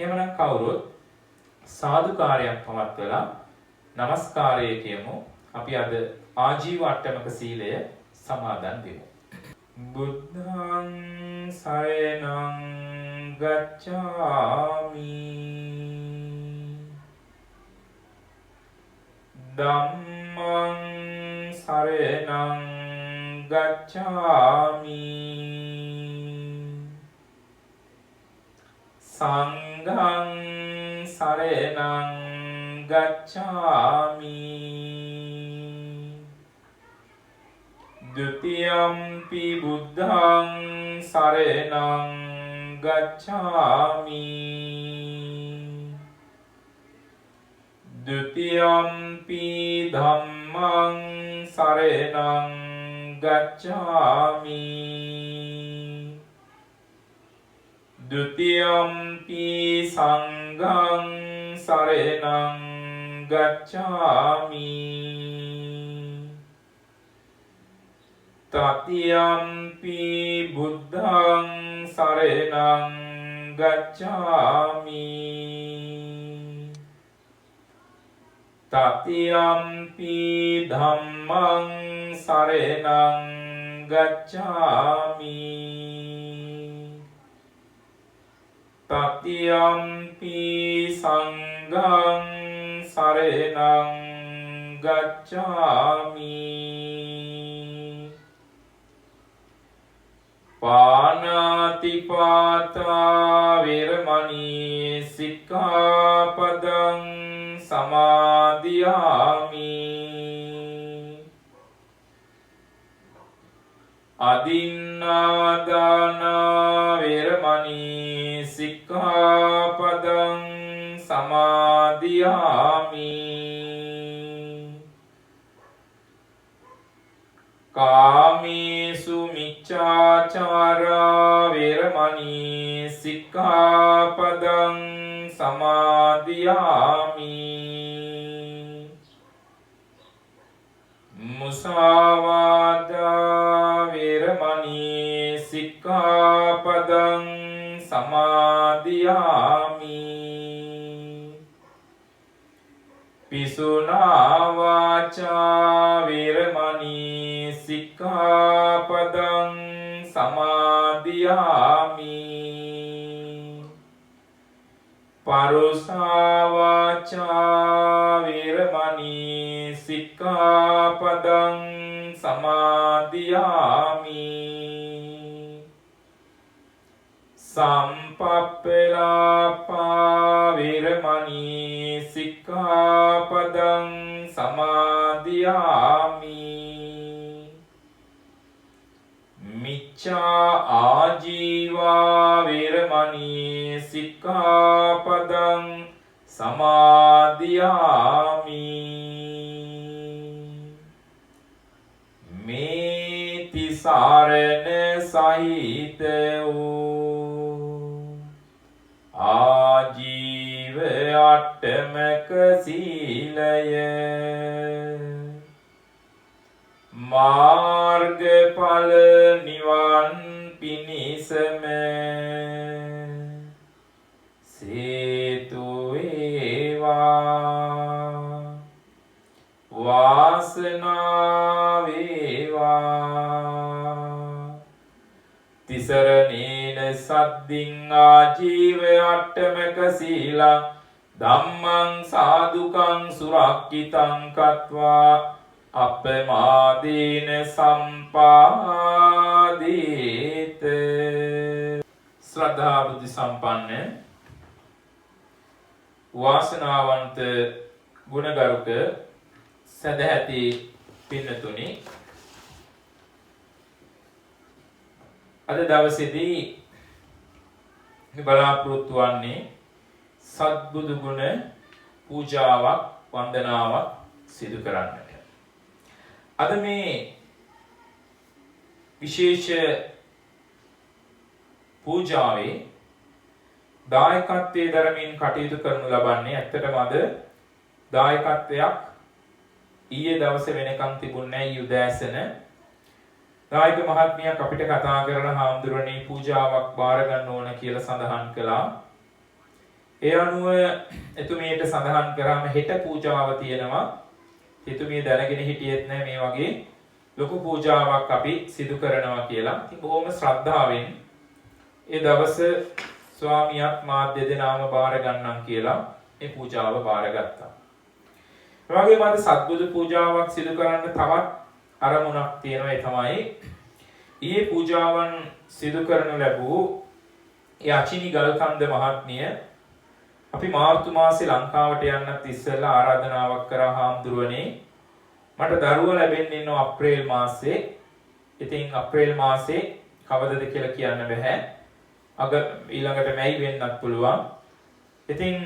එහෙමනම් කවුරුත් සාදුකාරයක් පවත්වලා নমස්කාරය කියමු. අපි අද ආජීව අට්ටමක සීලය සමාදන් වෙමු. බුද්ධං සරණං ගච්ඡාමි. ධම්මං සරණං ගච්ඡාමි. සංඝං සරණං ගච්ඡාමි. ဒုတိယံ පි බුද්ධං සරණං ගච්ඡාමි. ဒုတိယံ පි ධම්මං සරණං ගච්ඡාමි. ဒုတိယံ පි සංඝං සරණං ගච්ඡාමි. තතියම්පි බුද්ධං සරණං ගච්ඡාමි. තතියම්පි ධම්මං සරණං ගච්ඡාමි. තතියම්පි සංඝං සරණං ගච්ඡාමි. පාණාතිපාතා වේරමණී සික්ඛාපදං සමාදියාමි. අදින්නාදාන වේරමණී සික්ඛාපදං සමාදියාමි. කාමේසු මිච්ඡාචාරා වේරමණී සික්ඛාපදං සමාදියාමි. මුසාවාදා වේරමණී සික්ඛාපදං සමාදියාමි. පිසුනා වාචා වේරමණී සික්ඛාපදං සමාදියාමි. පරුසා වාචා වේරමණී සික්ඛාපදං සමාදියාමි. සම්පප්පලාපා වේරමණී සික්ඛාපදං සමාදියාමි. මිච්ඡා ආජීවා වේරමණී සික්ඛාපදං සමාදියාමි. මේ තිසරණ සහිත වූ ආජීව අට්ටමක සීලය මාර්ගඵල නිවන් පිණිසම සේතු වේවා. වාසනාව වේවා. තිසරණේන සද්දින් ආජීව අට්ටමක සීලං ධම්මං සාදුකං සුරක්ඛිතං කତ୍වා අපමාදීන සම්පාදීත. ශ්‍රද්ධා බුද්ධ සම්පන්න වාසනාවන්ත ගුණගරුක සදැහැති පින්නතුනි, අද දවසේදී බලාපොරොත්තු වන්නේ සත්බුදු ගුණ පූජාවක් වන්දනාවක් සිදු කරන්නට. අද මේ විශේෂ පූජාවේ දායකත්වයේ දරමින් කටයුතු කරනු ලබන්නේ, ඇත්තටම අද දායකත්වයක් ඊයේ දවසේ වෙනකන් තිබුණේ නැහැ. උදෑසන දායක මහත්මියක් අපිට කතා කරලා හාමුදුරනේ පූජාවක් බාර ගන්න ඕන කියලා සඳහන් කළා. ඒ අනුව එතුමියට සඳහන් කරාම හෙට පූජාව තියෙනවා. එතුමිය දැනගෙන හිටියෙත් නැහැ මේ වගේ ලොකු පූජාවක් අපි සිදු කරනවා කියලා. ඉතින් බොහොම ශ්‍රද්ධාවෙන් ඒ දවස ස්වාමියාත් මාධ්‍ය දෙනාම බාර ගන්නම් කියලා මේ පූජාව බාරගත්තා. ඒ වගේම අද සත්බුදු පූජාවක් සිදු කරන්න තවත් අරමුණක් තියෙනවා. ඒ තමයි ඊයේ පූජාවන් සිදු කරනු ලැබූ ඒ අචිනි ගල්කන්ද මහත්මිය අපි මාර්තු මාසේ ලංකාවට යන්නත් ඉස්සෙල්ලා ආරාධනාවක් කරා හාමුදුරුවනේ මට දරුවා ලැබෙන්න ඉන්නවා අප්‍රේල් මාසේ. ඉතින් අප්‍රේල් මාසේ කවදද කියලා කියන්න බෑ. අග ඊළඟට මැයි වෙන්නත් පුළුවන්. ඉතින්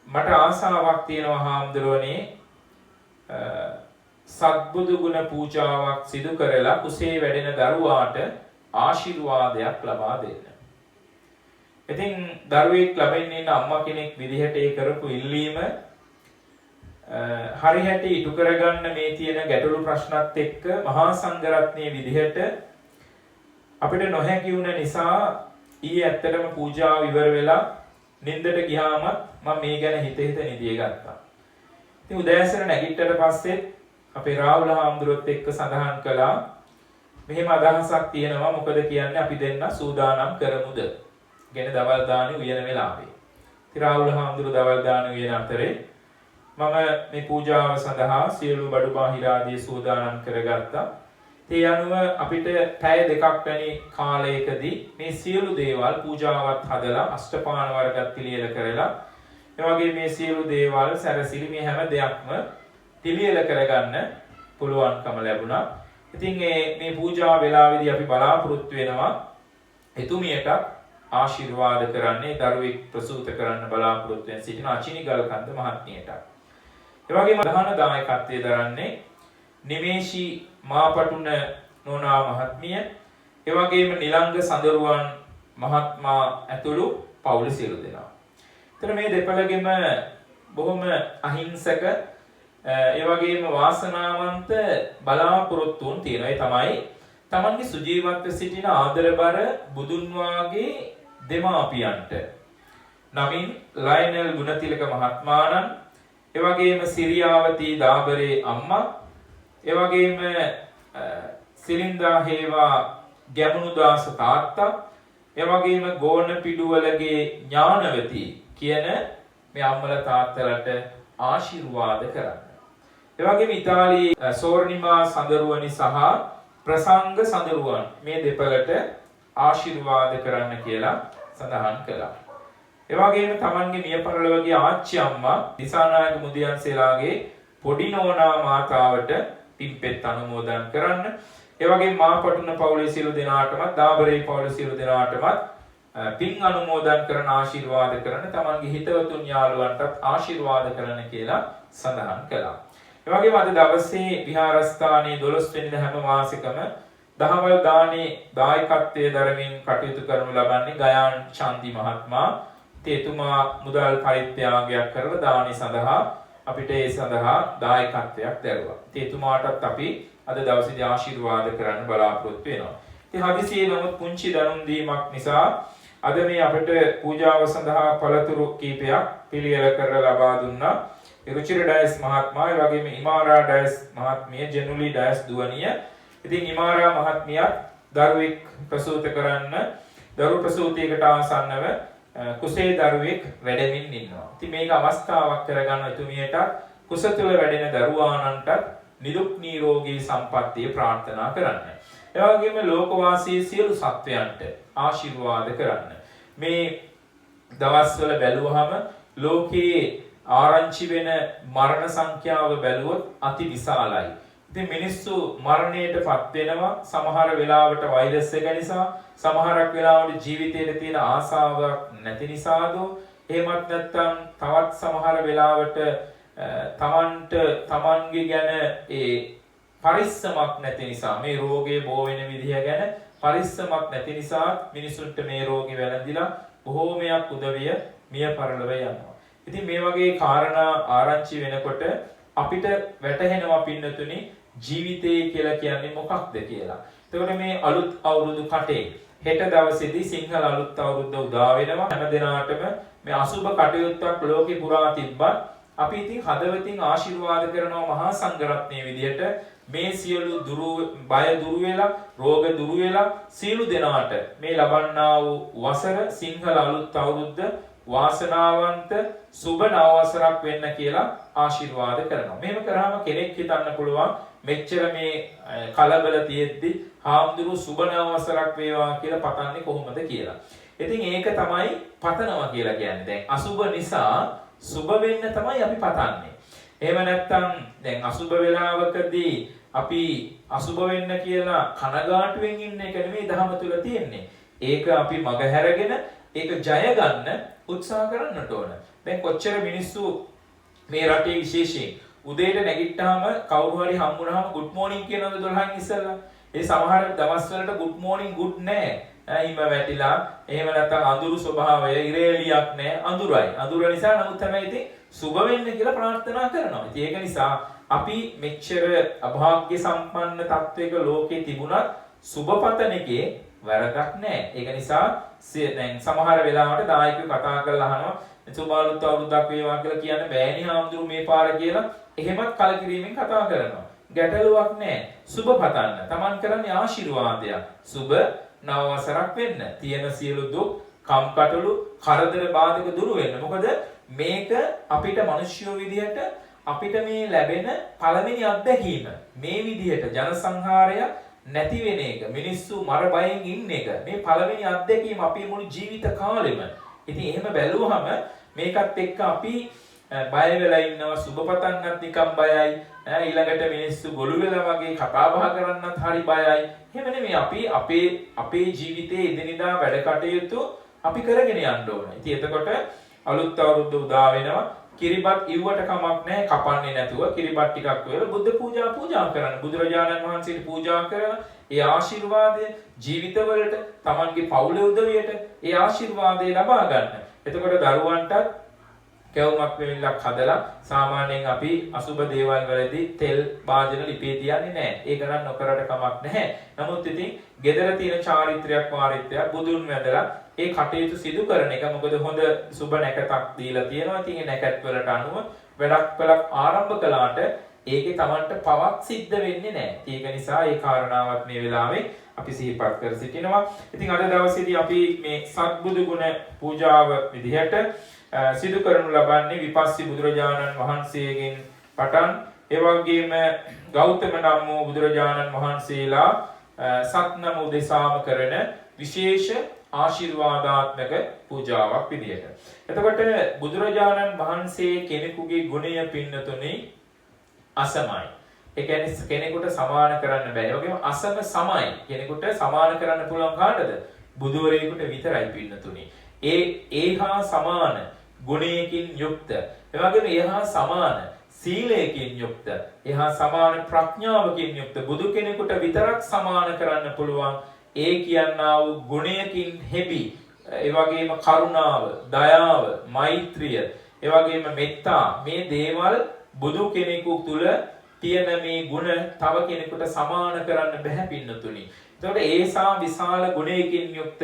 මට ආසාවක් තියෙනවා හාමුදුරුවනේ සත්බුදු ගුණ පූජාවක් සිදු කරලා කුසේ වැඩෙන දරුවාට ආශිර්වාදයක් ලබා දෙන්න. ඉතින් දරුවෙක් ලැබෙන්න ඉන්න අම්මා කෙනෙක් විදිහට ඒ කරපු ඉල්ලීම හරියට ඉටු කරගන්න මේ තියෙන ගැටලු ප්‍රශ්නත් එක්ක මහා සංඝරත්නයේ විදිහට අපිට නොහැකි වුණ නිසා ඊයේ ඇත්තටම පූජාව ඉවර වෙලා නින්දට ගියාම මම මේ ගැන හිත නිදිය ගත්තා. ඉතින් උදෑසන නැගිට්ටට පස්සේ අපේ රාහුල හාමුදුරුවොත් එක්ක සඳහන් කළා මෙහෙම අදහසක් තියෙනවා මොකද කියන්නේ අපි දෙන්න සූදානම් කරමුද? ගෙන දවල් දානේ උයන වෙලාවේ. ඉතින් රාහුල හාමුදුරුවෝ දවල් දානේ උයන අතරේ මම මේ පූජාව සඳහා සියලු බඩු බාහිර ආදී සූදානම් කරගත්තා. ඒ අනුව අපිට පැය දෙකක් වැනි කාලයකදී මේ සියලු දේවල් පූජාවත් හදලා අෂ්ටපාන වර්ගත් පිළියෙල කරලා ඒ වගේ මේ සියලු දේවල් සැරසිලි මේ හැම දෙයක්ම පිළියෙල කරගන්න පුළුවන්කම ලැබුණා. ඉතින් මේ පූජා වේලාවේදී අපි බලාපොරොත්තු වෙනවා එතුමියට ආශිර්වාද කරන්නේ දරුවෙක් ප්‍රසූත කරන්න බලාපොරොත්තු වෙන සිටින අචිනි ගල්කන්ද මහත්මියට. ඒ වගේම ප්‍රධාන දායකත්වයේ දරන්නේ නිමේෂි මාපටුන නෝනා මහත්මිය, ඒ වගේම නිලංග සඳරුවන් මහත්මයා ඇතුළු පවුල සියලු දෙනා. එතන මේ දෙපළගෙම බොහොම අහිංසක ඒ වගේම වාසනාවන්ත බලාපොරොත්තුන් තියෙනවා. ඒ තමයි තමන්ගේ සුජීවත්ව සිටින ආදරබර බුදුන් වාගේ දෙමාපියන්ට නමින් ලයනල් ගුණතිලක මහත්මයාණන්, ඒ වගේම සිරියාවතී දාබරේ අම්මා, ඒ වගේම සිලින්දා හේවා ගැමුණුදාස තාත්තා, ඒ වගේම ගෝණපිඩුවලගේ ඥානවතී කියන මේ අම්මලා තාත්තලට ආශිර්වාද කරන්න. ඒ වගේම ඉතාලියේ සෝර්නිමා සඳරුවනි සහ ප්‍රසංග සඳරුවන් මේ දෙපළට ආශිර්වාද කරන්න කියලා සඳහන් කළා. ඒ වගේම තමන්ගේ මිය පරලොවගේ ආච්චි අම්මා දිසානායක මුදියන්සේලාගේ පොඩි නෝනා මාතාවට පින්පෙත් අනුමෝදන් කරන්න. ඒ වගේම මාපටුන පවුලේ සියලු දෙනාටමත් දාබරේ පවුලේ සියලු දෙනාටමත් පින් අනුමෝදන් කරන ආශිර්වාද කරන තමන්ගේ හිතවතුන් යාළුවන්ටත් ආශිර්වාද කරන්න කියලා සඳහන් කළා. ඒ වගේම අද දවසේ විහාරස්ථානයේ 12 වෙනිදා හැම මාසිකම දහවල් දානේ දායකත්වයේ දරමින් කටයුතු කරනු ලබන්නේ ගයාන් චන්දි මහත්මයා. එතුමා මුදල් පරිත්‍යාගයක් කරලා දානි සඳහා අපිට ඒ සඳහා දායකත්වයක් දැරුවා. එතුමාටත් අපි අද දවසේදී ආශිර්වාද කරන්න බලාපොරොත්තු වෙනවා. ඉතින් හදිසියේ නමුත් පුංචි දැනුම් දීමක් නිසා අද මේ අපිට පූජාව සඳහා පළතුරු කීපයක් පිළියෙල කරලා ලබා දුන්නා. රුචිර ඩයස් මහත්මයා, ඒ වගේම ඉමාරා ඩයස් මහත්මිය, ජෙනුලි ඩයස් දුවනිය. ඉතින් ඉමාරා මහත්මිය දරුවෙක් ප්‍රසූත කරන්න දරු ප්‍රසූතියකට ආසන්නව කුසේ දරුවෙක් වැඩමින් ඉන්නවා. ඉතින් මේක අවස්ථාවක් කරගන්න එතුමියට කුස තුළ වැඩෙන දරුවාණන්ට නිදුක් නිරෝගී සම්පන්නිය ප්‍රාර්ථනා කරන්න. ඒ වගේම ලෝකවාසී සියලු සත්වයන්ට ආශිර්වාද කරන්න. මේ දවස්වල බැලුවහම ලෝකයේ ආරංචි වෙන මරණ සංඛ්‍යාව බැලුවොත් අති විශාලයි. ඉතින් මිනිස්සු මරණයටපත් වෙනවා සමහර වෙලාවට වෛරස් එක නිසා, සමහරක් වෙලාවට ජීවිතයේ තියෙන ආසාවක් නැති නිසාද, එහෙමත් නැත්නම් තවත් සමහර වෙලාවට තමන්ගේ ගැන ඒ පරිස්සමක් නැති නිසා, මේ රෝගේ බෝ වෙන විදිහ ගැන පරිස්සමක් නැති නිසා මිනිසුන්ට මේ රෝගේ වැළඳිලා බොහෝමයක් උදවිය මිය පරලොව යනවා. ඉතින් මේ වගේ කාරණා ආරංචි වෙනකොට අපිට වැටහෙනවා පින්නතුනි ජීවිතය කියලා කියන්නේ මොකක්ද කියලා. එතකොට මේ අලුත් අවුරුදු කටේ හෙට දවසේදී සිංහල අලුත් අවුරුද්ද උදා වෙනවා. හැම දිනාටම මේ අසුබ කටයුත්තක් ලෝකේ පුරා තිබ්බත් අපි ඉතින් හදවතින් ආශිර්වාද කරනවා මහා සංඝරත්නයේ විදියට මේ සියලු බය දුරු වෙලා රෝග දුරු වෙලා සියලු දෙනාට මේ ලබන්නා වූ වසර සිංහල අලුත් අවුරුද්ද වාසනාවන්ත සුබ නව වසරක් වෙන්න කියලා ආශිර්වාද කරනවා. මෙහෙම කරාම කෙනෙක් හිතන්න පුළුවන් මෙච්චර මේ කලබල තියෙද්දි හාමුදුරු සුබ නව වසරක් වේවා කියලා පතන්නේ කොහොමද කියලා. ඉතින් ඒක තමයි පතනවා කියලා කියන්නේ. දැන් අසුබ නිසා සුබ වෙන්න තමයි අපි පතන්නේ. එහෙම නැත්නම් දැන් අසුබ වේලාවකදී අපි අසුබ වෙන්න කියලා කනගාටුවෙන් ඉන්න එක නෙමෙයි ධර්ම තුල තියෙන්නේ. ඒක අපි මගහැරගෙන ඒක ජය ගන්න උත්සාහ කරන්නට ඕන. දැන් කොච්චර මිනිස්සු මේ රටේ විශේෂයෙන් උදේට නැගිට්ටාම කවුරු හරි හම්බුනහම good morning කියනවද 12න් ඉස්සෙල්ලා. ඒ සමහර දවස් වලට good morning good නෑ. හිම වැටිලා එහෙම නැත්නම් අඳුරු ස්වභාවය ඉරේලියක් නෑ අඳුරයි. අඳුර නිසා නමුත් තමයි ඉතින් සුබ වෙන්න කියලා ප්‍රාර්ථනා කරනවා. ඉතින් ඒක නිසා අපි මෙච්චර අභාග්‍ය සම්පන්න තත්වයක ලෝකේ තිබුණත් සුබපතන එකේ වැරදක් නෑ. ඒක නිසා දැන් සමහර වෙලාවට දායකයෝ කතා කරලා අහනවා සුබාලුත් අවුරුද්දක් වේවා කියලා කියන්න බෑනේ හාමුදුරු මේ පාර කියලා. එහෙමත් කලකිරීමෙන් කතා කරනවා. ගැටලුවක් නෑ. සුබ පතන්න. Taman කරන්නේ ආශිර්වාදයක්. සුබ නව වසරක් වෙන්න. තියෙන සියලු දුක්, කම්කටොළු, කරදර බාධක දුරු වෙන්න. මොකද මේක අපිට මිනිස්සුયો විදිහට අපිට මේ ලැබෙන පළවෙනි අත්දැකීම. මේ විදිහට ජනසංහාරය නැති වෙන එක, මිනිස්සු මර බයෙන් ඉන්න එක. මේ පළවෙනි අත්දැකීම අපේ මුළු ජීවිත කාලෙම. ඉතින් එහෙම බැලුවහම මේකත් එක්ක අපි බය වෙලා ඉන්නවා, සුබ පතන්නත් නිකම් බයයි. ඊළඟට මිනිස්සු ගොළු වෙලා වගේ කතා බහ කරන්නත් හරි බයයි. එහෙම නෙමෙයි අපි අපේ ජීවිතයේ එදිනෙදා වැඩ කටයුතු අපි කරගෙන යන්න ඕන. ඉතින් එතකොට අලුත් අවුරුද්ද උදා වෙනවා. කිරිබත් ඉව්වට කමක් නැහැ කපන්නේ නැතුව කිරිබත් ටිකක් වල බුද්ධ පූජා කරන්න. බුදුරජාණන් වහන්සේට පූජා කරලා ඒ ආශිර්වාදය ජීවිතවලට Tamanගේ පවුලේ උදවියට ඒ ආශිර්වාදය ලබා ගන්න. එතකොට දරුවන්ටත් කැවුමක් වෙලක් හදලා සාමාන්‍යයෙන් අපි අසුබ දේවල් වලදී තෙල් භාජන ලිපේ තියන්නේ නැහැ. ඒක නම් නොකරට කමක් නැහැ. නමුත් ඉතින් gedara තියෙන චාරිත්‍රයක් වාරිත්‍රයක් බුදුන් වැඳලා ඒ කටයුතු සිදු කරන එක මොකද හොඳ සුබ නැකතක් දීලා තියෙනවා. ඉතින් ඒ නැකත් වලට අනුව වැඩක් ආරම්භ කළාට ඒකේ Tamanට පවක් සිද්ධ වෙන්නේ නැහැ. ඒක නිසා ඒ කාරණාවත් මේ වෙලාවේ අපි සිහිපත් කර සිටිනවා. ඉතින් අද දවසේදී අපි මේ සත්බුදු ගුණ පූජාව විදිහට සිදු කරනු ලබන්නේ විපස්සී බුදුරජාණන් වහන්සේගෙන් පටන් ඒ වගේම ගෞතම නම් වූ බුදුරජාණන් වහන්සේලා සත්නම උදෙසාම කරන විශේෂ ආශිර්වාදාත්මක පූජාවක් විදියට. එතකොට බුදුරජාණන් වහන්සේ කෙනෙකුගේ ගුණය පින්නතුනේ අසමයි. ඒ කියන්නේ කෙනෙකුට සමාන කරන්න බෑ. ඒ වගේම අසම සමයි. කෙනෙකුට සමාන කරන්න පුළුවන් කාටද? බුදුවරයෙකුට විතරයි පින්නතුනේ. ඒහා සමාන ගුණයකින් යුක්ත. ඒ වගේම ඒහා සමාන සීලයකින් යුක්ත. ඒහා සමාන ප්‍රඥාවකින් යුක්ත බුදු කෙනෙකුට විතරක් සමාන කරන්න පුළුවන්. ඒ කියන්නා වූ ගුණයකින් හෙබි. ඒ වගේම කරුණාව, දයාව, මෛත්‍රිය, ඒ වගේම මෙත්තා මේ දේවල් බුදු කෙනෙකු තුල තියෙන මේ ගුණ තව කෙනෙකුට සමාන කරන්න බැහැ පින්නතුනි. එතකොට ඒසා විශාල ගුණයකින් යුක්ත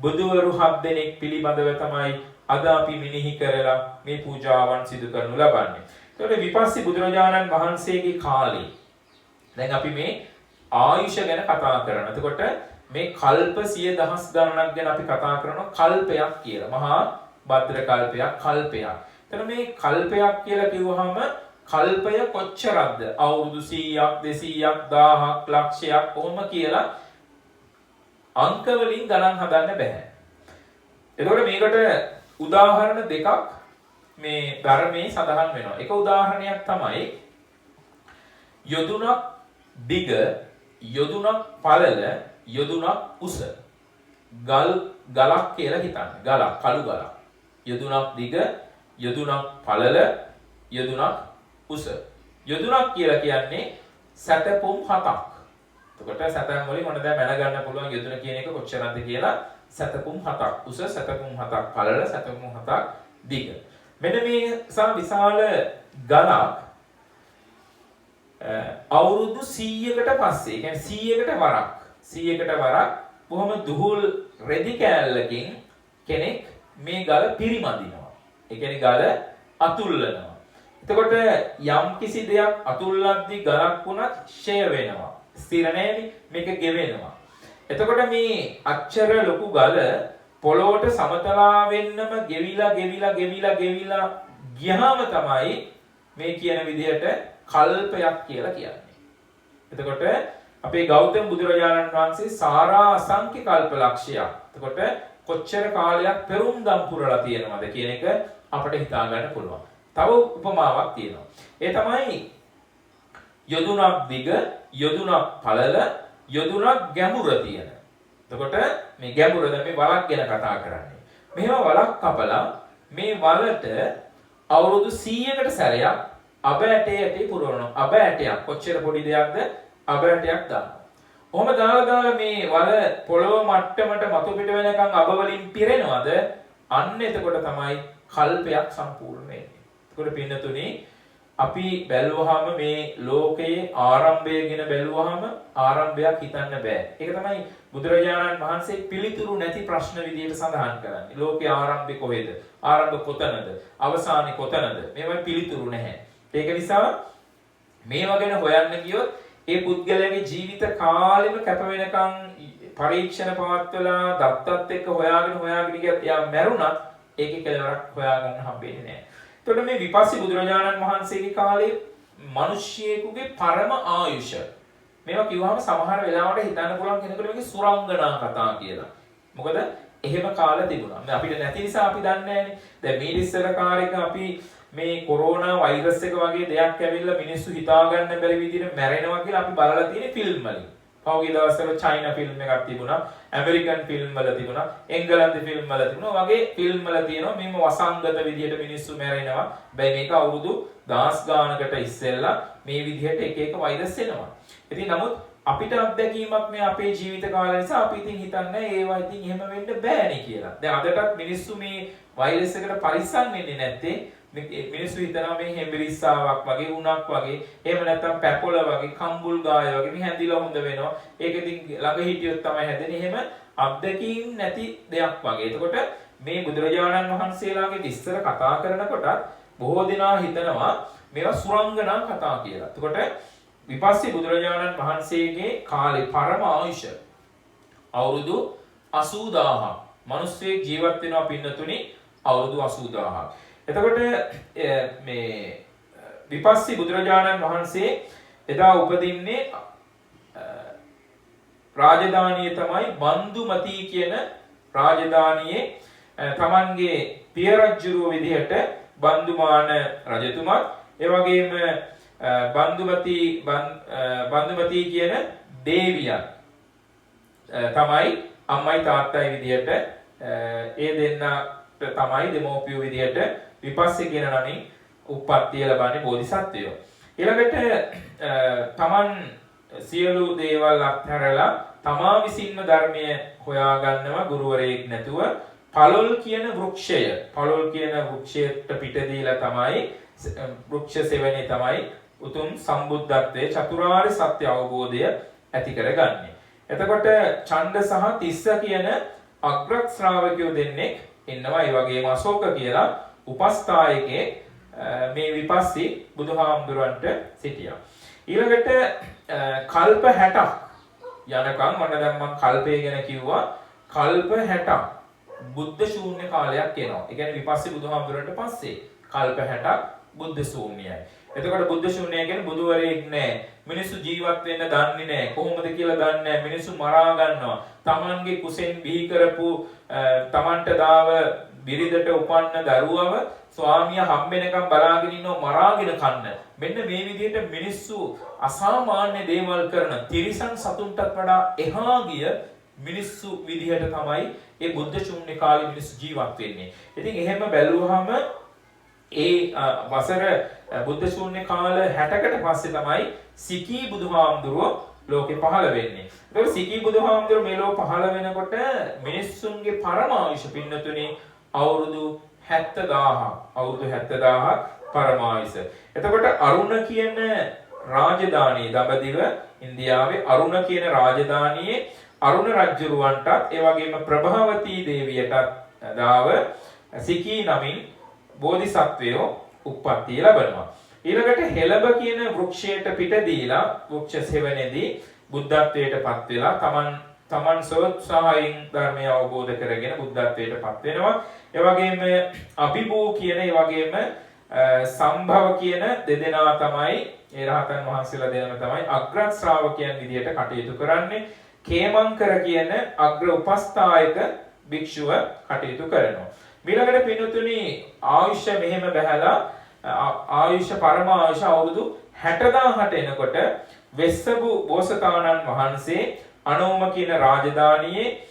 බුදුවරු 7 දෙනෙක් පිළිබඳව තමයි අද අපි මිනිහි කරලා මේ පූජාවන් සිදු කරනු ලබන්නේ. එතකොට විපස්සී බුදුරජාණන් වහන්සේගේ කාලේ දැන් අපි මේ ආයුෂ ගැන කතා කරනවා. එතකොට මේ කල්ප 100,000 ගණනක් ගැන අපි කතා කරනවා කල්පයක් කියලා. මහා භද්‍ර කල්පයක්. එතන මේ කල්පයක් කියලා කිව්වහම කල්පය කොච්චරක්ද? අවුරුදු 100ක් 200ක් 1000ක් ලක්ෂයක් කොහොම කියලා අංක වලින් ගණන් හදන්න බෑ. එතකොට මේකට උදාහරණ දෙකක් මේ ධර්මයේ සඳහන් වෙනවා. එක උදාහරණයක් තමයි යොදුනක් දිග, යොදුනක් පළල, යොදුනක් උස. ගලක් කියලා හිතන්න. ගලක්, කළු ගලක්. යොදුනක් දිග, යොදුනක් පළල, යොදුනක් උස. යොදුනක් කියලා කියන්නේ සැතපුම් 7ක්. එතකොට සැතපුම් වලින් මොනවද මැනගන්න පුළුවන් යොදුන කියන එක කොච්චරද කියලා සැතපුම් 7ක්. උස සැතපුම් 7ක්, පළල සැතපුම් 7ක්, දිග. මෙන්න මේ විශාල ගලක් අවුරුදු 100කට පස්සේ, කියන්නේ 100කට වරක් බොහොම දුහුල් රෙදි කෑල්ලකින් කෙනෙක් මේ ගල පිරිමදිනවා. ඒ කියන්නේ ගල අතුල්ලනවා. එතකොට යම් කිසි දෙයක් අතුල්ලද්දී ගලක් වුණත් ෂය වෙනවා. ස්ථිර නැහැනේ. මේක ගෙවෙනවා. එතකොට මේ අච්චර ලොකු ගල පොළොවට සමතලා වෙන්නම ගෙවිලා ගියාම තමයි මේ කියන විදිහට කල්පයක් කියලා කියන්නේ. එතකොට අපේ ගෞතම බුදුරජාණන් වහන්සේ සාරා අසංඛ්‍ය කල්පලක්ෂයක්. එතකොට කොච්චර කාලයක් පෙරුම්දම් පුරලා තියෙනවද කියන එක අපිට හිතා ගන්න පුළුවන්. තව උපමාවක් තියෙනවා. ඒ තමයි යොදුනක් දිග, යොදුනක් පළල, යොදුනක් ගැඹුර තියෙන. එතකොට මේ ගැඹුරද මේ වලක් ගැන කතා කරන්නේ. මෙහෙම වලක් කපලා මේ වලට අවුරුදු 100කට සැරයක් අබ ඇටේ පුරවනවා. අබ ඇටයක් කොච්චර පොඩි දෙයක්ද? අබ ඇටයක් දානවා. ඔහොම දාලා මේ වල පොළොව මට්ටමට මතු පිට වෙනකන් අබ වලින් පිරෙනවද? අන්න එතකොට තමයි කල්පයක් සම්පූර්ණ වෙන්නේ. එතකොට පින්නතුනි අපි බැලුවාම මේ ලෝකයේ ආරම්භය ගැන බැලුවාම ආරම්භයක් හිතන්න බෑ. ඒක තමයි බුදුරජාණන් වහන්සේ පිළිතුරු නැති ප්‍රශ්න විදියට සඳහන් කරන්නේ. ලෝකයේ ආරම්භය කොහෙද? ආරම්භ කොතනද? අවසානය කොතනද? මේවා පිළිතුරු නැහැ. ඒක නිසා මේවා ගැන හොයන්න ගියොත් ඒ පුද්ගලයාගේ ජීවිත කාලෙම කැප වෙනකන් පරීක්ෂණ පවත්වලා දත්තත් එක්ක හොයාගෙන ගියත් එයා මැරුණත් ඒකේ කෙලවරක් හොයාගන්න හම්බෙන්නේ නැහැ. එතකොට මේ විපස්සී බුදුරජාණන් වහන්සේගේ කාලේ මිනිසියෙකුගේ පරම ආයුෂ මේවා කිව්වහම සමහර වෙලාවට හිතන්න පුළුවන් කෙනෙකුට මේක සුරංගනා කතා කියලා. මොකද එහෙම කාලේ තිබුණා. අපිට නැති නිසා අපි දන්නේ නැහැනේ. දැන් මේ ඉස්සර කාලෙක අපි මේ කොරෝනා වෛරස් එක වගේ දෙයක් ඇවිල්ලා මිනිස්සු හිතා ගන්න බැරි විදිහට මැරෙනවා කියලා අපි බලලා තියෙන ෆිල්ම් වලින්. පහුගිය දවස්වල චයිනා ෆිල්ම් එකක් තිබුණා, ඇමරිකන් ෆිල්ම් වල තිබුණා, එංගලන්ත ෆිල්ම් වල තිබුණා. වගේ ෆිල්ම් වල තියෙනවා මේම වසංගත විදිහට මිනිස්සු මැරෙනවා. බෑ මේක අවුරුදු 10 ගානකට ඉස්සෙල්ලා මේ විදිහට එක වෛරස් එනවා. ඉතින් නමුත් අපිට අත්දැකීමක් මේ අපේ ජීවිත කාලය නිසා අපි ඉතින් හිතන්නේ ඒවා ඉතින් එහෙම වෙන්න බෑනේ කියලා. දැන් අදටත් මිනිස්සු මේ වෛරස් එකට පරිස්සම් වෙන්නේ නැත්තේ මිනිස්සු හිතනවා මේ හෙම්බිරිස්සාවක් වගේ උණක් වගේ එහෙම නැත්නම් පැපොල වගේ කම්බුල් ගාය වගේ මේ හැඳිලා හොඳ වෙනවා. ඒක ඉතින් ළඟ හිටියොත් තමයි හැදෙන්නේ. එහෙම අත්දැකීම් නැති දෙයක් වගේ. එතකොට මේ බුදුරජාණන් වහන්සේලාගේ විස්තර කතා කරනකොට බොහෝ දෙනා හිතනවා මේවා සුරංගනා කතා කියලා. එතකොට විපස්සී බුදුරජාණන් වහන්සේගේ කාලේ පරම ආයුෂ අවුරුදු 80000ක්. මිනිස්සෙක් ජීවත් වෙනවා පින්නතුනි අවුරුදු 80000ක්. එතකොට මේ විපස්සී බුදුරජාණන් වහන්සේ එදා උපදින්නේ රාජධානිය තමයි බන්දුමති කියන රාජධානියේ තමන්ගේ පිය රජුරුව විදිහට බන්දුමාන රජතුමත් ඒ වගේම බන්දුමති කියන දේවියන් තමයි අම්මයි තාත්තයි විදිහට ඒ දෙන්නට තමයි දෙමෝපියෝ විදිහට විපස්සී කියන නමින් උප්පත්තිය ලබන්නේ බෝධිසත්වයෝ. ඊළඟට තමන් සියලු දේවල් අත්හැරලා තමා විසින්ම ධර්මය හොයාගන්නවා ගුරුවරයෙක් නැතුව. පළොල් කියන වෘක්ෂයට පිට දීලා තමයි වෘක්ෂ සෙවණේ තමයි උතුම් සම්බුද්ධත්වයේ චතුරාර්ය සත්‍ය අවබෝධය ඇති කරගන්නේ. එතකොට ඡණ්ඩ සහ තිස්ස කියන අග්‍ර ශ්‍රාවකයෝ දෙන්නෙක් ඉන්නවා. ඒ වගේම අශෝක කියලා උපස්ථායකේ මේ විපස්සී බුදුහාමුදුරන්ට සිටියා. ඊළඟට කල්ප 60ක් යනකම් මම දැන් මම කල්පය ගැන කිව්වා. කල්ප 60ක් බුද්ධ ශූන්‍ය කාලයක් එනවා. ඒ කියන්නේ විපස්සී බුදුහාමුදුරන්ට පස්සේ කල්ප 60ක් බුද්ධ ශූන්‍යයි. එතකොට බුද්ධ ශූන්‍ය කියන්නේ බුදුවරයෙක් නැහැ. මිනිස්සු ජීවත් වෙන්න දන්නේ නැහැ. කොහොමද කියලා දන්නේ නැහැ. මිනිස්සු මරා ගන්නවා. Tamange කුසෙන් බිහි කරපු Tamanට දාව බිරිඳට උපන්න දරුවව ස්වාමියා හම්බෙනකම් බලාගෙන ඉන්නව මරාගෙන කන්න. මෙන්න මේ විදිහට මිනිස්සු අසාමාන්‍ය දේවල් කරන තිරිසන් සතුන්ටත් වඩා එහා ගිය මිනිස්සු විදිහට තමයි මේ බුද්ධ ශූන්‍ය කාලේ මිනිස්සු ජීවත් වෙන්නේ. ඉතින් එහෙම බැලුවහම ඒ වසර බුද්ධ ශූන්‍ය කාල 60කට පස්සේ තමයි සිකී බුදුහාමුදුරුවෝ ලෝකේ පහළ වෙන්නේ. ඒතකොට සිකී බුදුහාමුදුරුවෝ මේ ලෝක පහළ වෙනකොට මිනිස්සුන්ගේ පරම ආයුෂ පින්නතුනේ අවුරුදු 70000ක් පරම ආයුෂ. එතකොට අරුණ කියන රාජධානිය දඹදිව ඉන්දියාවේ අරුණ කියන රාජධානියේ අරුණ රජුරවන්ටත් ඒ වගේම ප්‍රභාවතී දේවියටත් දාව සිකී නමින් බෝධිසත්වයෝ උප්පත්තිය ලබනවා. ඊළඟට හෙළඹ කියන වෘක්ෂයට පිට දීලා වෘක්ෂ සෙවණේදී බුද්ධත්වයට පත් වෙලා තමන් සෝත්සාහයෙන් ධර්මය අවබෝධ කරගෙන බුද්ධත්වයට පත් වෙනවා. ඒ වගේම අභිභූ කියන ඒ වගේම සම්භව කියන දෙදෙනා තමයි ඒ රහතන් වහන්සේලා දෙනම තමයි අග්‍ර ශ්‍රාවකයන් විදියට කටයුතු කරන්නේ. කේමංකර කියන අග්‍ර උපස්ථායක භික්ෂුව කටයුතු කරනවා. ඊළඟට පින්තුනි ආයුෂ මෙහෙම බහැලා ආයුෂ පරම ආයුෂ අවුරුදු 60000ට එනකොට වෙස්සබු බෝසතාණන් වහන්සේ අනෝම කියන රාජධානියේ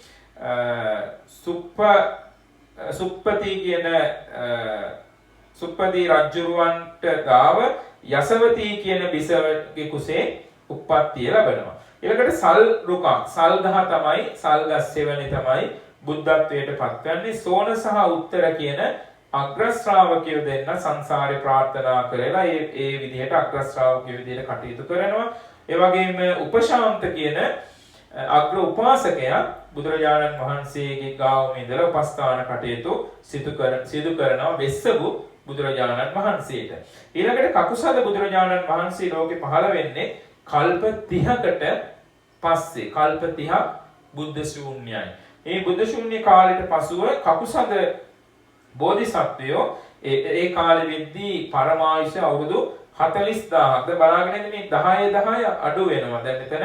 සුප්පති රජුරවන්ට ගාව යසවතී කියන බිසවගේ කුසේ උප්පත්තිය ලැබෙනවා. ඊළඟට සල් රුකක් සල් ගහ තමයි සල් ගස් සෙවණේ තමයි බුද්ධත්වයට පත්වන්නේ. සෝන සහ උත්තර කියන අග්‍ර ශ්‍රාවකයෝ දෙන්න සංසාරේ ප්‍රාර්ථනා කරලා ඒ විදිහට අග්‍ර ශ්‍රාවකයෝ විදිහට කටයුතු කරනවා. ඒ වගේම උපශාන්ත කියන අග්‍ර උපාසකයා බුදුරජාණන් වහන්සේගේ ගාවම ඉඳලා උපස්ථාන කටයුතු සිදු කරනවා වෙස්සබු බුදුරජාණන් වහන්සේට. ඊළඟට කකුසද බුදුරජාණන් වහන්සේ ලෝකේ පහළ වෙන්නේ කල්ප 30කට පස්සේ. කල්ප 30ක් බුද්ධ ශූන්‍යයි. මේ බුද්ධ ශූන්‍ය කාලයට පසුව කකුසද බෝධිසත්වයෝ ඒ කාලෙ වෙද්දී පරමායුෂ අවුරුදු 40000ක් බලාගෙන ඉන්නේ. 10 අඩු වෙනවා. දැන් මෙතන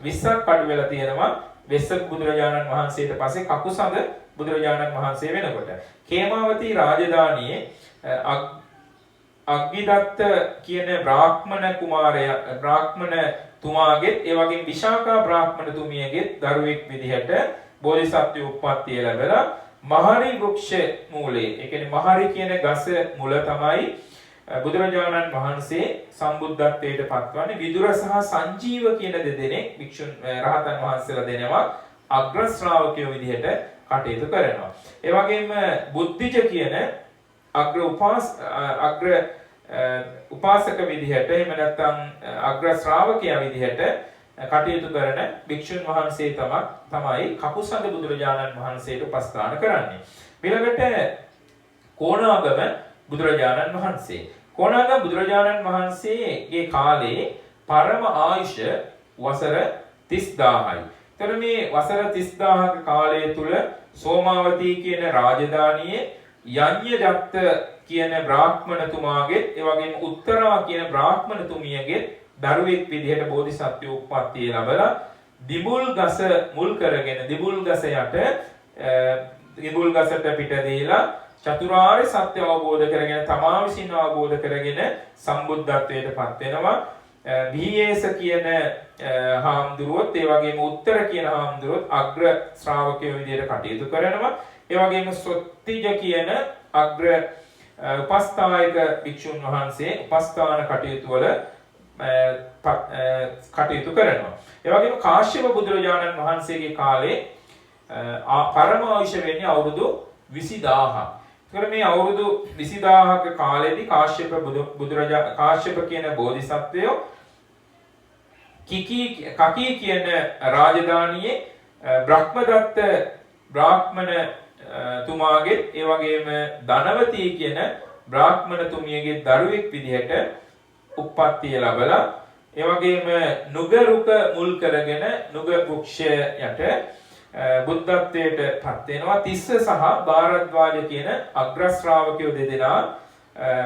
20ක් අඩු වෙලා තියෙනවා. වෙස්සබු බුදුරජාණන් වහන්සේට පස්සේ කකුසඳ බුදුරජාණන් වහන්සේ වෙනකොට කේමාවතී රාජධානියේ අග්ගිදත්ත කියන බ්‍රාහ්මණ කුමාරයා බ්‍රාහ්මණ තුමාගේ ඒ වගේම විශාඛා බ්‍රාහ්මණ තුමියගේ දරුවෙක් විදිහට බෝධිසත්ව උප්පත්තිය ලැබලා මහරි වෘක්ෂ මූලයේ ඒ කියන්නේ මහරි කියන ගස මුල තමයි බුදුරජාණන් වහන්සේ සම්බුද්ධත්වයට පත්වන්නේ. විදුර සහ සංජීව කියන දෙදෙනෙක් භික්ෂුන් රහතන් වහන්සේලා දෙනවා අග්‍ර ශ්‍රාවකයෝ විදිහට කටයුතු කරනවා. ඒ වගේම බුද්ධිජ කියන අග්‍ර උපාසක විදිහට එහෙම නැත්නම් අග්‍ර ශ්‍රාවකයා විදිහට කටයුතු කරන භික්ෂුන් වහන්සේ තමයි කකුසඳ බුදුරජාණන් වහන්සේට උපස්ථාන කරන්නේ. ඊළඟට කොණාගම බුදුරජාණන් වහන්සේ. කොණාගම බුදුරජාණන් වහන්සේගේ කාලේ පරම ආයුෂ වසර 30000යි. එතකොට මේ වසර 30000ක කාලය තුල සෝමාවතී කියන රාජධානියේ යඤ්ඤදත්ත කියන බ්‍රාහ්මණතුමාගේ ඒ වගේම උත්තරා කියන බ්‍රාහ්මණතුමියගේ දරුවෙක් විදිහට බෝධිසත්ව උප්පත්තිය ලැබලා දිබුල් ගස මුල් කරගෙන දිබුල් ගස යට දිබුල් ගසට පිට දීලා චතුරාර්ය සත්‍ය අවබෝධ කරගෙන තමා විසින් අවබෝධ කරගෙන සම්බුද්ධත්වයට පත් වෙනවා. බීඑස කියන හාමුදුරුවොත් ඒ වගේම උත්තර කියන හාමුදුරුවොත් අග්‍ර ශ්‍රාවකයෝ විදිහට කටයුතු කරනවා. ඒ වගේම සොත්තිජ කියන අග්‍ර උපස්ථායක භික්ෂුන් වහන්සේ උපස්ථාන කටයුතු වල කටයුතු කරනවා. ඒ වගේම කාශ්‍යප බුදුරජාණන් වහන්සේගේ කාලේ පරම ආයුෂ වෙන්නේ අවුරුදු 20000ක්. ඒකට මේ අවුරුදු 20000ක කාලෙදී කාශ්‍යප කියන බෝධිසත්වයෝ කකී කියන රාජධානියේ බ්‍රහ්මදත්ත බ්‍රාහ්මණ තුමාගේ ඒ වගේම ධනවතී කියන බ්‍රාහ්මණ තුමියගේ දරුවෙක් විදිහට උප්පත්තිය ලැබලා ඒ වගේම නුගරුක මුල් කරගෙන නුග වෘක්ෂය යට බුද්ධත්වයට පත් වෙනවා. තිස්ස සහ භාරද්වාජ කියන අග්‍ර ශ්‍රාවකයෝ දෙදෙනා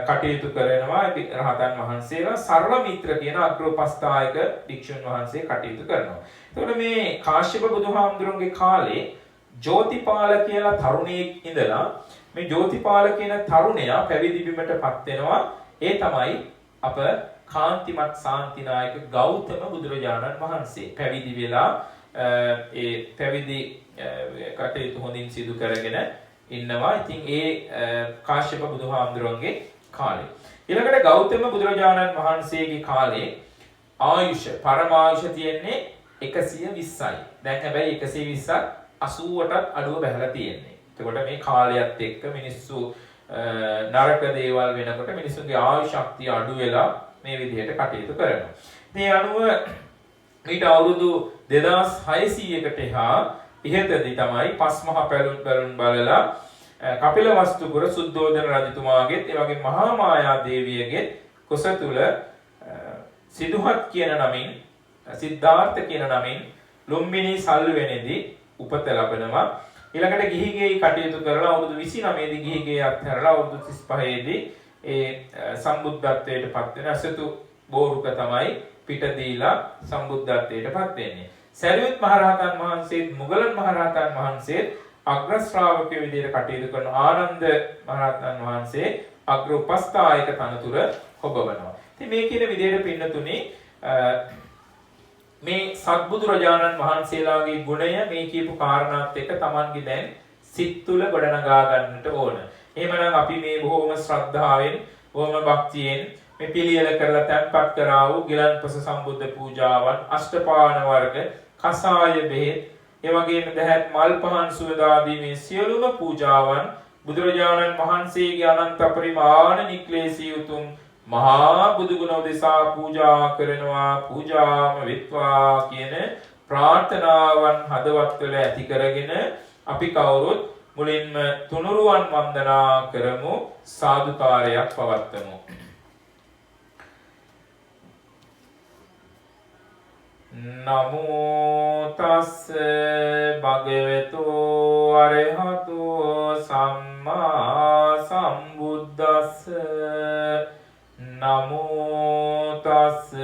කටයුතු කරනවා. රහතන් වහන්සේලා සර්වමිත්‍ර කියන අග්‍ර උපස්ථායක භික්ෂුන් වහන්සේ කටයුතු කරනවා. එතකොට මේ කාශ්‍යප බුදුහාමුදුරන්ගේ කාලේ ජෝතිපාල කියලා තරුණයෙක් ඉඳලා මේ ජෝතිපාල කියන තරුණයා පැවිදි බිමට පත් වෙනවා. ඒ තමයි අප කාන්තිමත් සාන්තිනායක ගෞතම බුදුරජාණන් වහන්සේ. පැවිදි වෙලා ඒ පැවිදි කටයුතු හොඳින් සිදු කරගෙන ඉන්නවා. ඉතින් ඒ කාශ්‍යප බුදුහාමුදුරන්ගේ කාලේ. ඊළඟට ගෞතම බුදුරජාණන් වහන්සේගේ කාලේ ආයුෂ පරමායුෂ තියෙන්නේ 120යි. දැන් හැබැයි 120ක් 80ටත් අඩුව බහැලා තියෙන්නේ. එතකොට මේ කාලයත් එක්ක මිනිස්සු නරක දේවල් වෙනකොට මිනිස්සුන්ගේ ආයු ශක්තිය අඩු වෙලා මේ විදිහට කටයුතු කරනවා. මේ අනුව ඊට අවුරුදු 2600කට එහා ඉහතදී තමයි පස් මහ පැලුන් බලලා කපිලවස්තුපුර සුද්ධෝදන රජතුමාගෙත් ඒ වගේ මහා මායා දේවියගෙත් කුස තුල සිදුහත් කියන නමින් සිද්ධාර්ථ කියන නමින් ලුම්බිනි සල්වෙනේදී උපත ලැබෙනවා. ඊළඟට ගිහිගේ කටයුතු කරලා අවුරුදු 29 දී ගිහිගේ අත්හැරලා අවුරුදු 35 දී ඒ සම්බුද්ධත්වයට පත් වෙන අසතු බෝරුක තමයි පිට දීලා සම්බුද්ධත්වයට පත් වෙන්නේ. සරියුත් මහරහතන් වහන්සේත් මුගලන් මහරහතන් වහන්සේත් අග්‍ර ශ්‍රාවකයෝ විදිහට කටයුතු කරන ආනන්ද මහරහතන් වහන්සේ අග්‍ර උපස්ථායක තනතුර හොබවනවා. ඉතින් මේ කියන විදිහට පින්නතුනේ මේ සත්බුදුරජාණන් වහන්සේලාගේ ගුණය මේ කියපු කාරණාත් එක්ක Tamanගේ දැන් සිත් තුළ ගොඩනගා ගන්නට ඕන. එහෙමනම් අපි මේ බොහොම ශ්‍රද්ධාවෙන්, බොහොම භක්තියෙන් මේ පිළියෙල කරලා තැන්පත් කරා වූ ගිලන්පස සම්බුද්ධ පූජාවන්, අෂ්ටපාන වර්ග, කසාය බෙහෙත්, ඒ වගේම දහත් මල් පහන් සුවදාදී මේ සියලුම පූජාවන් බුදුරජාණන් වහන්සේගේ අනන්ත පරිමාණ නික්ලේශී උතුම් මහා බුදුගුණ උදෙසා පූජා කරනවා, පූජාම වෙත්වා කියන ප්‍රාර්ථනාවන් හදවත් තුළ ඇති කරගෙන අපි කවුරුත් මුලින්ම තුනුරුවන් වන්දනා කරමු, සාදුකාරයක් පවත්වමු. නමෝ තස්ස භගවතු අරහතෝ සම්මා සම්බුද්දස්ස. නමෝ තස්ස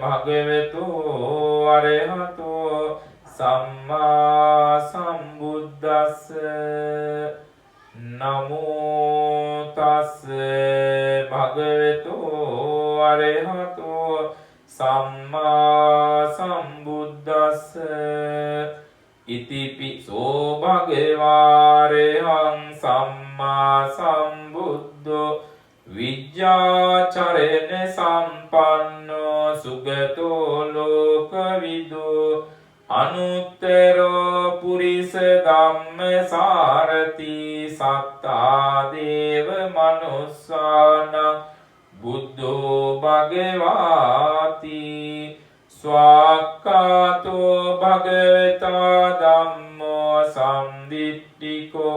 භගවතු අරහතෝ සම්මා සම්බුද්දස්ස. නමෝ තස්ස භගවතු අරහතෝ සම්මා සම්බුද්දස්ස. ඉතිපිසෝ භගවාරහං සම්මා සම්බුද්ධෝ විජ්ජාචරණ සම්පන්නෝ සුගතෝ ලෝකවිදෝ අනුත්තරෝ පුරිස ධම්මසාරති සත්තා දේව මනුස්සානං බුද්ධෝ භගවාති. ස්වාක්ඛාතෝ භගවතා ධම්මෝ සම්දිට්ඨිකෝ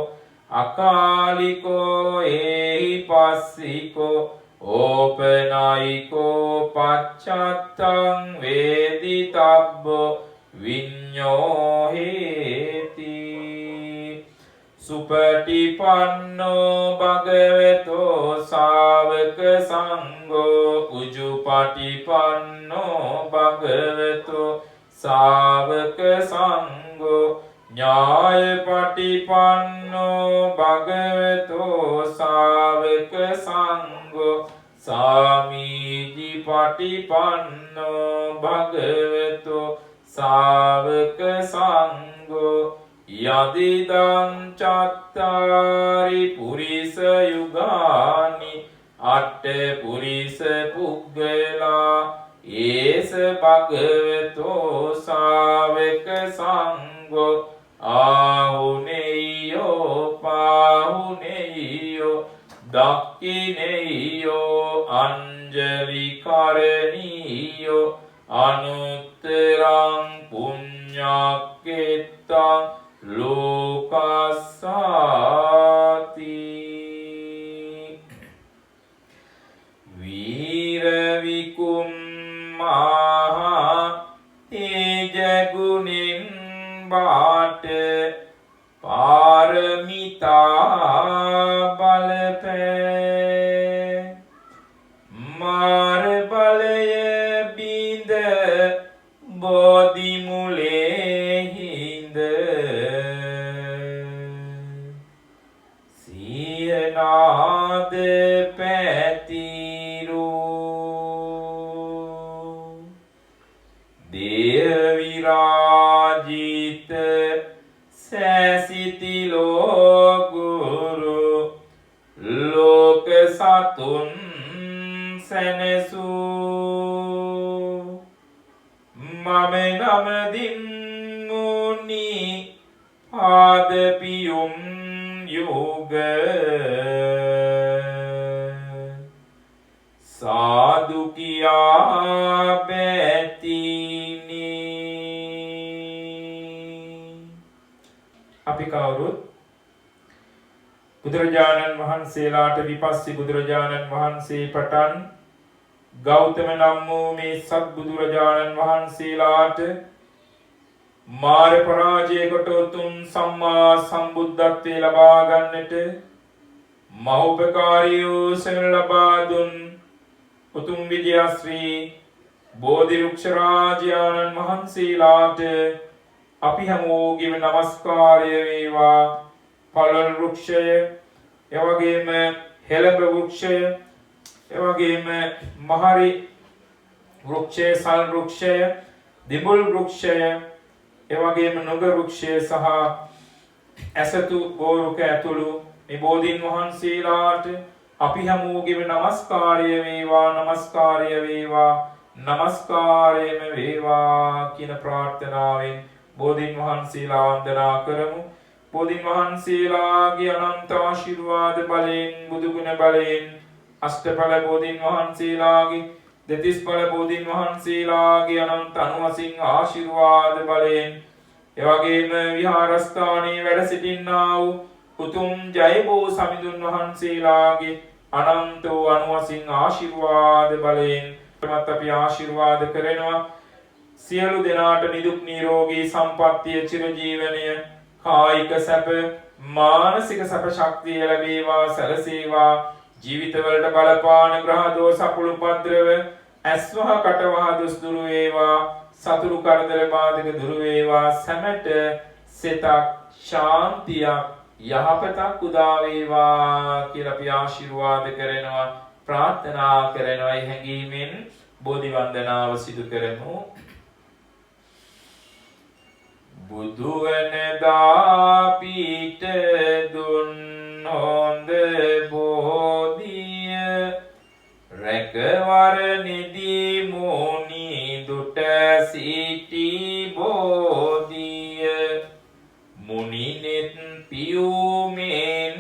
අකාලිකෝ ඒහි පස්සිකෝ ඕපනායිකෝ පච්චත්තං වේදිතබ්බෝ විඤ්ඤෝ හේති. සුපටිපන්නෝ භගවතෝ ශාවක සංඝෝ උජුපටිපන්නෝ භගවතෝ ශාවක සංඝෝ ඥායපටිපන්නෝ භගවතෝ ශාවක සංඝෝ සාමීචිපටිපන්නෝ භගවතෝ ශාවක සංඝෝ යදිදං චත්තාරි පුරිස යුගානි අට්ඨ පුරිස පුග්ගලා ඒස භගවතෝ ශාවක සංඝෝ ආහුනේයෝ පාහුනේයෝ දක්ඛිනේයෝ අංජලි කරණීයෝ අනුත්තරං පුඤ්ඤක්ඛෙත්තං ලෝකස්සාති. වීර විකුම්මා තේජගුණින් බාට පාරමිතා බලපෑ මාර බලය බිඳ බෝධි මුලේ හිඳ සියනාද පැතිරු දේව විරාජිත සැසිති ලෝගුරු ලෝක සතුන් සැනසූ මම නමදින් මුනි පාදපියුම් යෝග සාදු කියා බැතිනි. අපි කවුරුත් බුදුරජාණන් වහන්සේලාට විපස්සී බුදුරජාණන් වහන්සේ පටන් ගෞතම නම් වූ මේ සත්බුදුරජාණන් වහන්සේලාට මාර පරාජය කොට උතුම් සම්මා සම්බුද්ධත්වයේ ලබා ගන්නට මහෝපකාරී වූ සෙවණ ලබා දුන් උතුම් විජයශ්‍රී බෝධි වෘක්ෂ රාජානන් වහන්සේලාට අපි හැමෝගෙම නමස්කාරය වේවා. පළල් වෘක්ෂය, එවැගේම හෙළඹ වෘක්ෂය, එවැගේම මහරි වෘක්ෂය, සල් වෘක්ෂය, දිඹුල් වෘක්ෂය, එවැගේම නුග වෘක්ෂය සහ ඇසතු බෝරුක ඇතුළු මේ බෝධීන් වහන්සේලාට අපි හැමෝගෙම නමස්කාරය වේවා, නමස්කාරය වේවා, නමස්කාරයම වේවා කියන ප්‍රාර්ථනාවෙන් බෝධීන් වහන්සේලා වන්දනා කරමු. බෝධීන් වහන්සේලාගේ අනන්ත ආශිර්වාද බලයෙන්, බුදු ගුණ බලයෙන්, අෂ්ටඵල බෝධීන් වහන්සේලාගේ, දෙතිස්ඵල බෝධීන් වහන්සේලාගේ අනන්ත අනුවසින් ආශිර්වාද බලයෙන්, එවැගේම විහාරස්ථානයේ වැඩ සිටින්නා වූ උතුම් ජයබෝ සමිඳුන් වහන්සේලාගේ අනන්ත අනුවසින් ආශිර්වාද බලයෙන් අපි ආශිර්වාද කරනවා. සියලු දෙනාට නිදුක් නිරෝගී සම්පන්නිය චිරජීවනය, කායික සැප, මානසික සැප ශක්තිය ලැබේවා, සැලසේවා. ජීවිතවලට බලපාන ග්‍රහ දෝෂ අපුළු උපද්‍රව ඇස්වහ කටවහ දුස් දුරු වේවා, සතුරු කරදර බාධක දුරු වේවා. සැමට සිතක්, ශාන්තියක්, යහපතක් උදා වේවා කියලා අපි ආශිර්වාද කරනවා, ප්‍රාර්ථනා කරනවා. හැඟීමෙන් බෝධි වන්දනාව සිදු කරමු. බුදු වෙනදා පීඨ දුන් හොඳ බෝධිය, රැකවරණෙදී මුනි දුට සිටි බෝධිය, මුනිනෙත් පියුමෙන්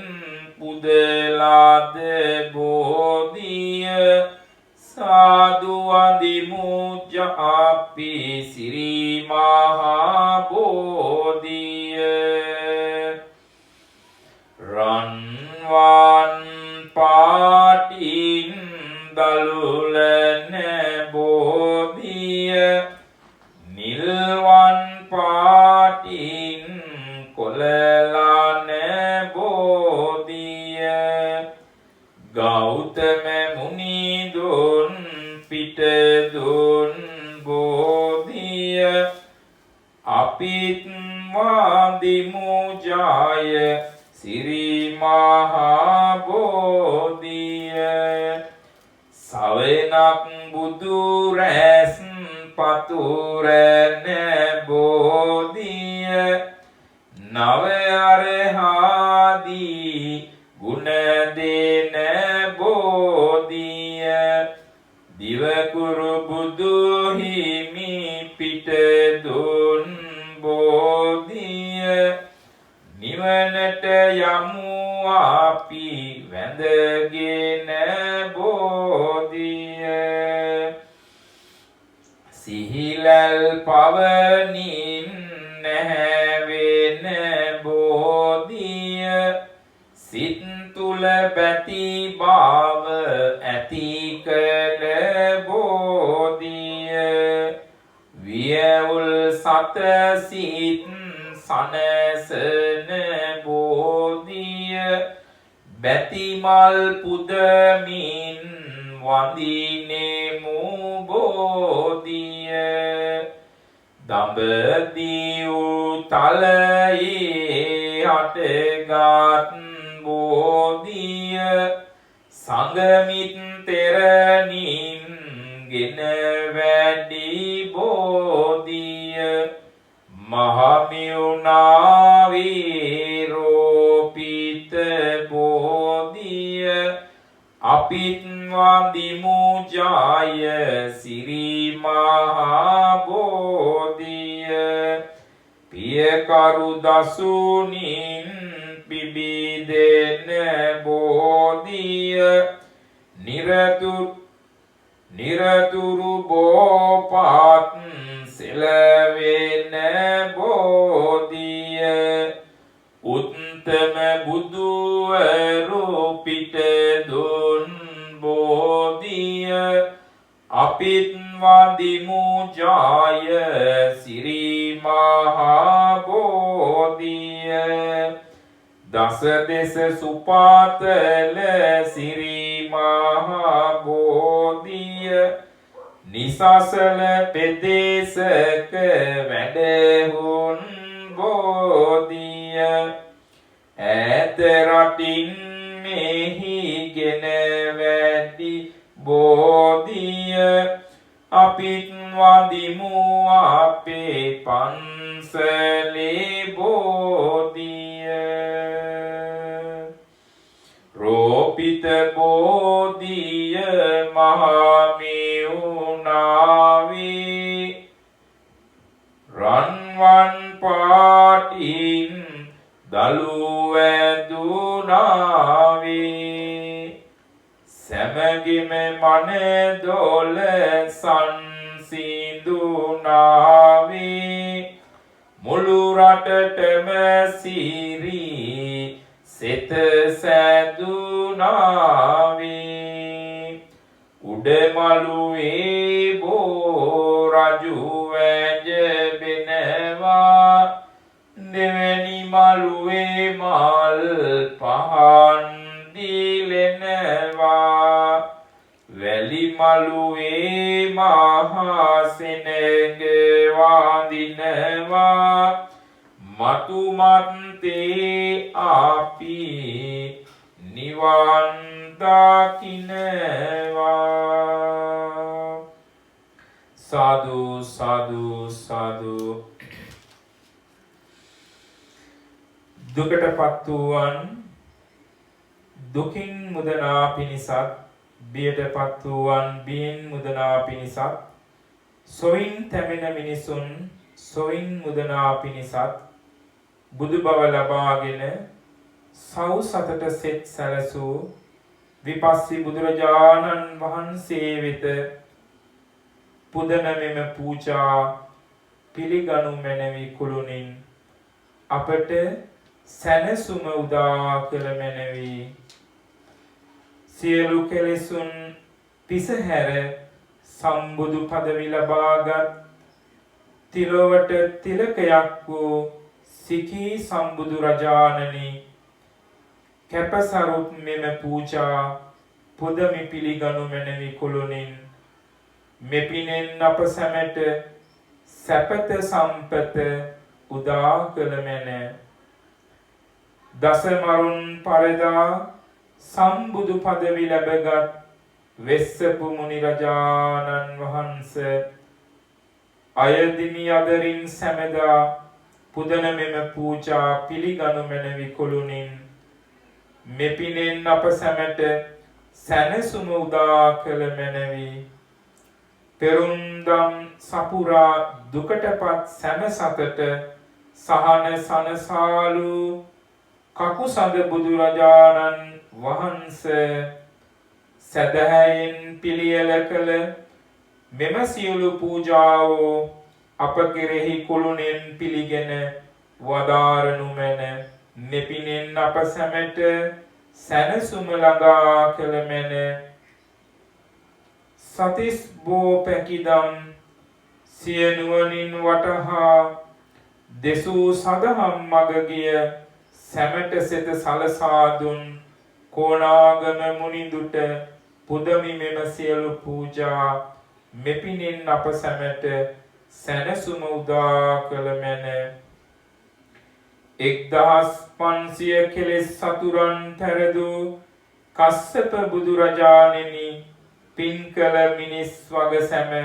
පුදලාද බෝධිය, සාදු වඳිමු අපි සිරි මහා බෝධිය. රන්වන් පාටින් දලුලන බෝධිය, නිල්වන් පාටින් කොළලන බෝධිය, ගෞතම මුනි දුන් පිට දුන් බෝධිය, අපිත් වඳිමු ජය සිරි මහා බෝධිය. සවෙනක් බුදු රැස් පතුරන බෝධිය, නව අරහාදී ගුණ දෙන බෝධිය, දිවකුරු බුදු හිමි පිට දුන් බෝධිය, නිවනට යමු අපි වැඳගෙන බෝධිය. සිහිලල් පවනින් නැවෙන බෝධිය, සිත් තුල බැති බව ඇති කළ බෝධිය, වියවුල් සත සිත් සනසන බෝධිය, බැතිමල් පුදමින් වඳිනෙමු බෝධිය, දඹදිව් තලයේ හටගත් බෝධිය, සංගමිත් තෙරණින් ගෙන වැඩි බෝධිය, මහමියුනා විරෝපිත බෝධිය, අපිත් වඳිමු ජය සිරි මහා බෝධිය, පියකරු දසුනින් පිබිදෙන බෝධිය, නිරතුරු බෝපත් සෙලවෙන බෝධිය, උත්තම අන්තම බුදුවරු පිට දුන් බෝධිය අපිත් වඳිමු ජය සිරි මහා බෝධිය දස දෙස සුපාතල සිරි මහා බෝධිය නිසසල පෙදේසක වැඩහුන් බෝධිය ඈත රටින් මෙහි ගෙන වැඩි බෝධිය අපිත් වඳිමු අපේ පන්සලේ බෝධිය රෝපිත බෝධිය මහමෙවුනාවේ රන්වන් පාටින් දළු වැදුනාවේ සැමගෙම මනදොල සංසිඳුනාවේ මුළු රටටම සිරි සෙත සැදුනාවේ උඩමළුවේ බෝ රජු වැජබෙනවා දෙවැනි මළුවේ මල් පහන් දිලෙනවා වැලි මළුවේ මහා සෙනග වඳිනවා මතු මත්තේ අපි නිවන් දකින්නවා සාදු සාදු සාදු දුකටපත් වූවන් දුකින් මුදනා පිණිසත් බියටපත් වූවන් බියෙන් මුදනා පිණිසත් සොයින් තැමෙන මිනිසුන් සොයින් මුදනා පිණිසත් බුදු බව ලබාගෙන සව් සතට සෙත් සැලසූ විපස්සී බුදුරජාණන් වහන්සේ වෙත පුදන මෙම පූජා පිළිගනු මැනවි කුළුණින් අපට සැනසුම උදා කළ මැනවි සියලු කෙලෙසුන් පිසහැර සම්බුදු පදවි ලබාගත් තිලොවට තිලකයක් වූ සිකී සම්බුදු රජාණනි කැපසරුත් මෙම පූජා පුදමි පිළිගනු මැනවි කුළුණින් මෙපිනෙන් අප සැමට සැපත සම්පත උදා කළ මැන දසමරුන් පරදා සම්බුදු පදවි ලැබගත් වෙස්සපු මුනි රජාණන් වහන්සේ අයදිමි අදරින් සැමදා පුදන මෙම පූජා පිළිගනු මැනවි කුළුණින් මෙපිනෙන් අප සැමට සැනසුම උදා කළ මැනවි පෙරුම්දම් සපුරා දුකටපත් සැම සතට සහන සනසාලු කකුසඳ බුදුරජාණන් වහන්සේ සදහැයෙන් පිළියෙල කළ මෙම සියලු පූජාවෝ අප කෙරෙහි කුළුණෙන් පිළිගෙන වදාරනු මැන මෙපිනෙන් අප සැමට සැනසුම ළඟා කළ මැන සතිස් බෝ පැකිදම් සිය නුවණින් වටහා දෙසූ සදහම් මග ගිය සැමට සෙත සලසා දුන් කොණාගම මුනිඳුට පුදමි මෙම සියලු පූජා මෙපිනෙන් අප සැමට සැනසුම උදා කළ මැන 1500 කෙලෙස් සතුරන් පැරදූ කස්සප බුදුරජාණෙනි පින් කළ මිනිස් වග සැම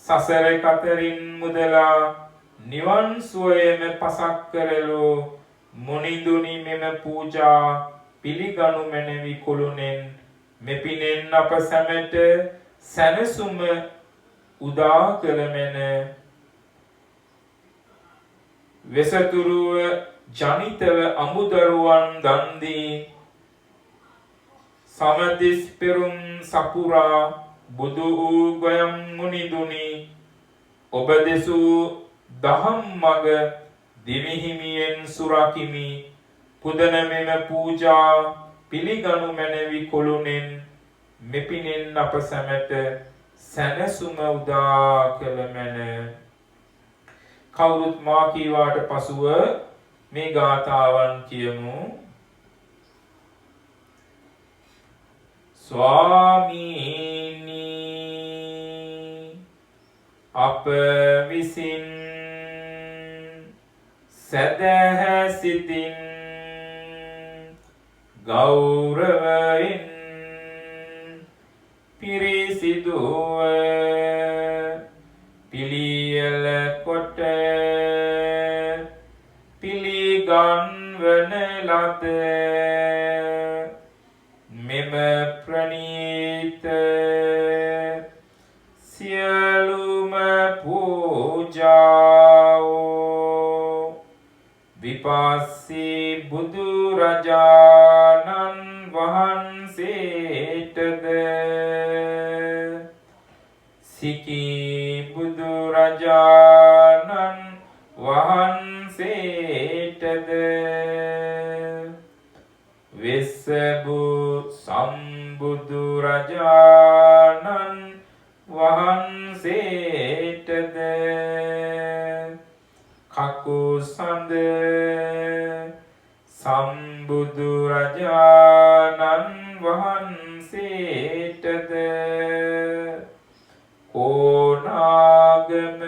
සසර කතරින් මුදලා නිවන් සුවයම පසක් කරලෝ මුනිඳුනි මෙම පූජා පිළිගනු මැනවි කුළුණෙන් මෙපිනෙන් අප සැමට සැනසුම උදා කළ මැන වෙසතුරුව ජනිතව අමුදරුවන් දන් දී සමදිස් පෙරුම් සපුරා බුදු වූ ගයම් මුනිඳුනි ඔබ දෙසූ දහම් මග දිවිහිමියෙන් සුරකිමි පුදන මෙම පූජා පිළිගනු මැනවි කොළුණෙන් මෙපිනෙන් අප සැමට සැනසුම උදා කළ මැන. කවුරුත් මා කීවාට පසුව මේ ගාථාවන් කියමු. ස්වාමීනි අප විසින් සදහැ සිතින් ගෞරවයෙන් පිරිසිදුව පිළියෙල කොට පිළිගන්වන ලද මෙම ප්‍රණීත සියලුම පූජාවෝ විපස්සී බුදුරජාණන් වහන්සේටද සිකී බුදුරජාණන් වහන්සේටද වෙස්සබු සම්බුදුරජාණන් වහන්සේටද කකුසඳ සම්බුදුරජාණන් වහන්සේටද ඕනාගම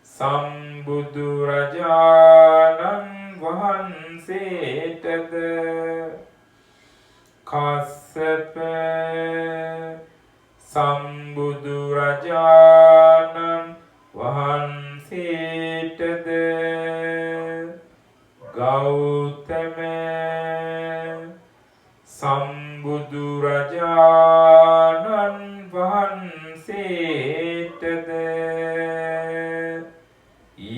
සම්බුදුරජාණන් වහන්සේටද කස්සප සම්බුදුරජාණන් වහන්සේටද ගෞතම සම්බුදුරජාණන් වහන්සේටද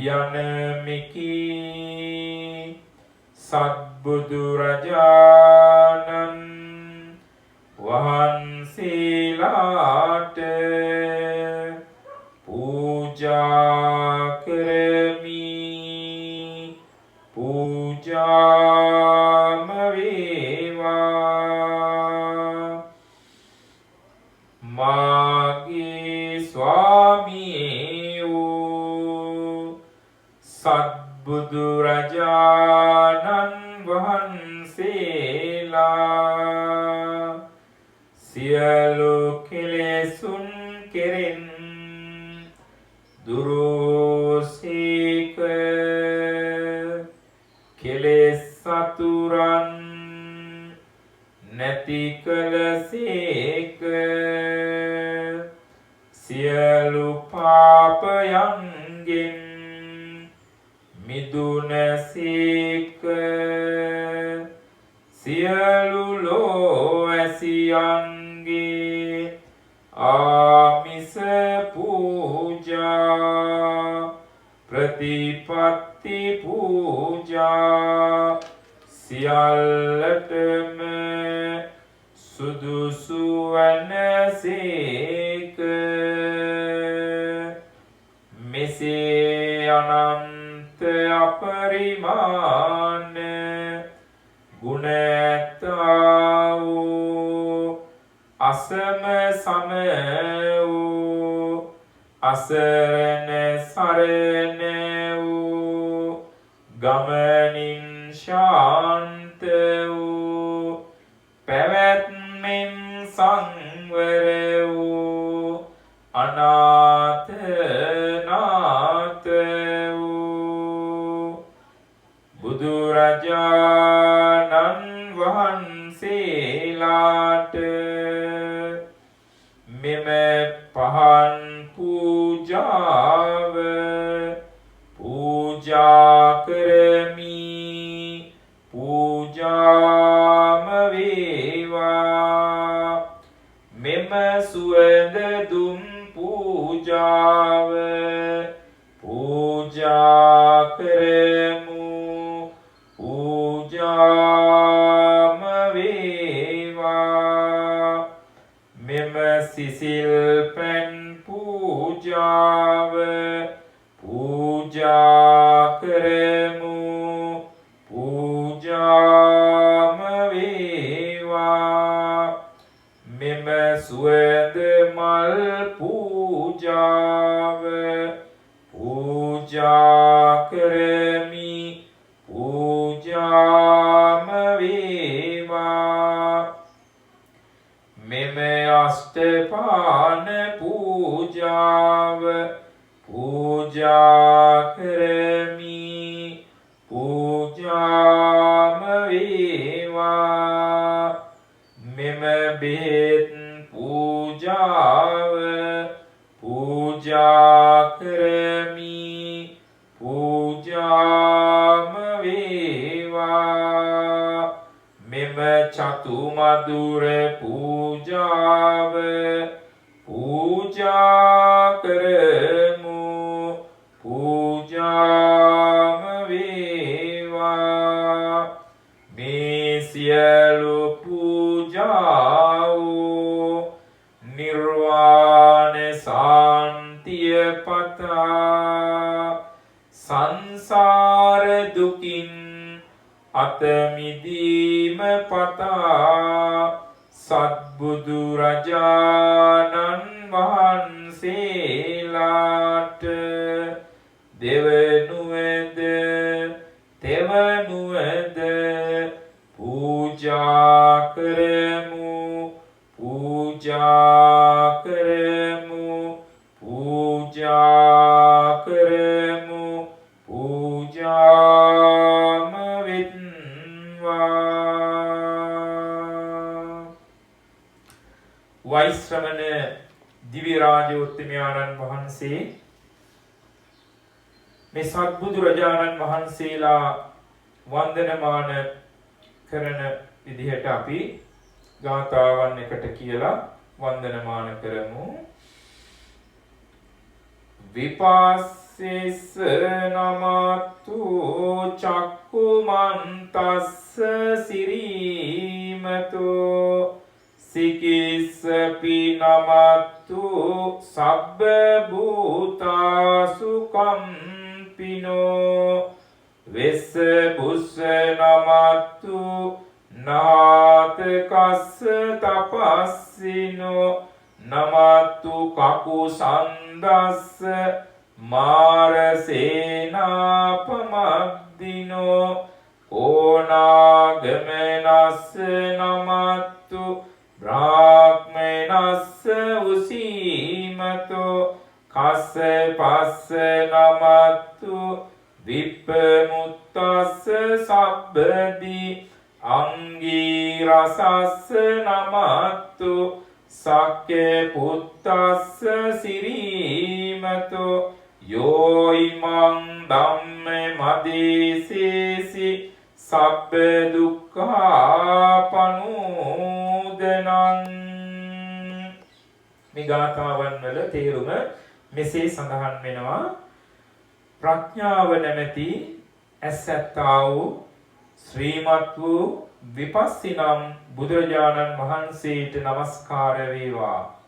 යනමිකි සත්බුදුරජාණන් වහන්සේලාට පූජා කරමි පූජාම වේවා. මාගේ ස්වාමියෝ සත්බුදුරජාණන් වහන්සේලා සියලු කෙලෙසුන් කෙරෙන් දුරුසේක කෙලෙස් සතුරන් නැති කලසේක සියලු පාපයන්ගෙන් මිදුනසේක සියලු ලෝවැසියන්ගේ ආමිස පූජා ප්‍රතිපත්ති පූජා සියල්ලටම සුදුසු වනසේක. මෙසේ අනන්ත අපරිමාණ ගුණ ඇත්තා වූ අසම සම වූ අසරණ සරණ වූ ගමනින් ශාන්ත වූ පැවැත්මෙන් සංවර වූ අනාථ නාථ වූ බුදුරජාණන් වහන්සේලාට මෙම පහන් පූජාව පූජා කරමි පූජාම වේවා. මෙම සුවඳ දුම් පූජාව පූජා කරමු පූජාම වේවා. මෙම සිසිල් පැන් පූජාව පූජා කරමු මෙම සුවඳ මල් පූජාව පූජා කරමි පූජාම වේවා මෙම අෂ්ටපාන පූජාව පූජා කරමි පූජාම වේවා මෙම බෙහෙත් පූජාව පූජා කරමි පූජාම වේවා මෙම චතු මధుර පූජාව පූජා කරමු පූජාම වේවා මේ සියලු පූජාවෝ නිර්වාණ සාන්තිය පතා සංසාර දුකින් අත මිදීම පතා සත්බුදු රජාණන් වහන්සේලාට දෙවනුවද තෙවනුවද පූජා කරමු පූජා කරමු පූජා කරමු පූජාම වෙත්වා වෛශ්‍රවණ දිව්‍ය රාජෝත්තමයන්න් වහන්සේ මේ සත්බුදු රජාණන් වහන්සේලා වන්දනමාන කරන විදිහට අපි ගාථාවන් එකට කියලා වන්දනමාන කරමු විපස්සෙස්ස නමතු චක්කුමන්තස්ස සිරීමතෝ සිකිස්සපි නමතු සබ්බ භූතාසු කම්පිනෝ වෙස්ස බුස්ස නමතු නාතකස්ස තපස්සිනෝ නමතු කකුසන්දස්ස මාරසේනාපමද්දිනෝ ඕනාගමනස්ස නමතු බ්‍රාහ්මනස්ස උසීමතෝ කස්සපස්ස නමතු විප්පමුත්තස්ස සබ්බදී අංගී රසස්ස නමතු සක්කේ පුත්තස්ස සිරීමතෝ යෝ ඉමං ධම්මේ මදීසීසි සබ්බ දුක්ඛාපනෝදනං මේ ගාථාවන් වල තේරුම මෙසේ සඳහන් වෙනවා ප්‍රඥාව නැමැති ඇසැත්තා වූ ශ්‍රීමත් වූ විපස්සිනම් බුදුරජාණන් වහන්සේට නමස්කාර වේවා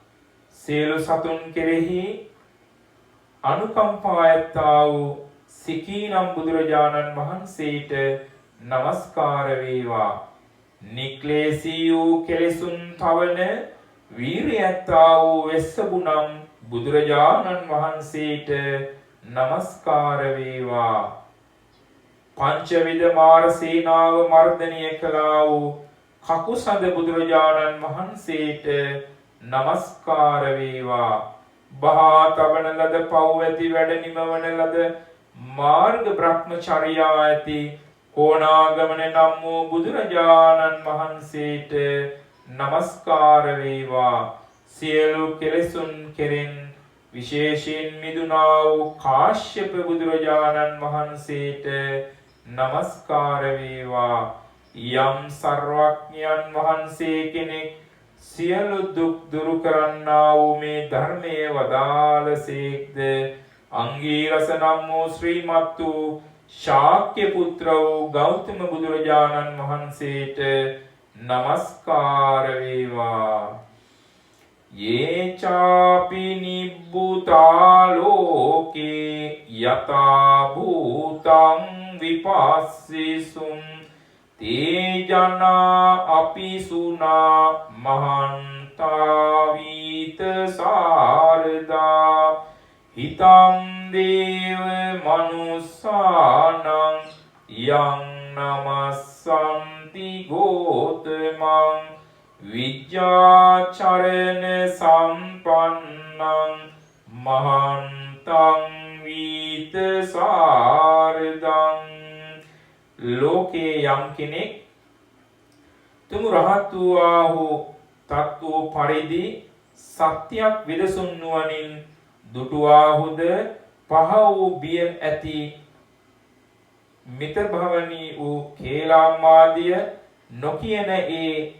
සියලු සතුන් කෙරෙහි අනුකම්පා ඇත්තා වූ සිකීනම් බුදුරජාණන් වහන්සේට නමස්කාර වේවා නික්ලේශී වූ කෙලෙසුන් තවන වීරිය ඇත්තා වූ වෙස්සබුනම් බුදුරජාණන් වහන්සේට නමස්කාර වේවා පංචවිධ මාර සේනාව මර්ධනය කළා වූ කකුසඳ බුදුරජාණන් වහන්සේට නමස්කාර වේවා බහා තබන ලද පව් ඇති වැඩ නිමවන ලද මාර්ග බ්‍රහ්මචර්යා ඇති කොණාගමන නම් වූ බුදුරජාණන් වහන්සේට නමස්කාර වේවා සියලු කෙලෙසුන් කෙරෙන් විශේෂයෙන් මිදුණා වූ කාශ්‍යප බුදුරජාණන් වහන්සේට නමස්කාර වේවා යම් සර්වඥයන් වහන්සේ කෙනෙක් සියලු දුක් දුරු කරන්නා වූ මේ ධර්මයේ වදාළසේක්ද අංගීරස නම් වූ ශ්‍රීමත් වූ ශාක්‍ය පුත්‍ර වූ ගෞතම බුදුරජාණන් වහන්සේට නමස්කාර වේවා ये चापि निब्बुता लोके यथा भूतं विपस्सिसुं ते जना अपि सुना महन्त තාවීත සාරදා හිතං දේව මනුස්සානං යං නමස්සන්ති ගෝතමං විජ්ජාචරණ සම්පන්නං මහන්තං වීත සාරදං. ලෝකේ යම් කෙනෙක් තුමු රහත් වූ තත් වූ පරිදි සත්‍යයක් විදසුන් නුවණින් දුටුවාහුද පහ වූ බිය ඇති මිත භවනී වූ කේලාමාදිය නොකියන ඒ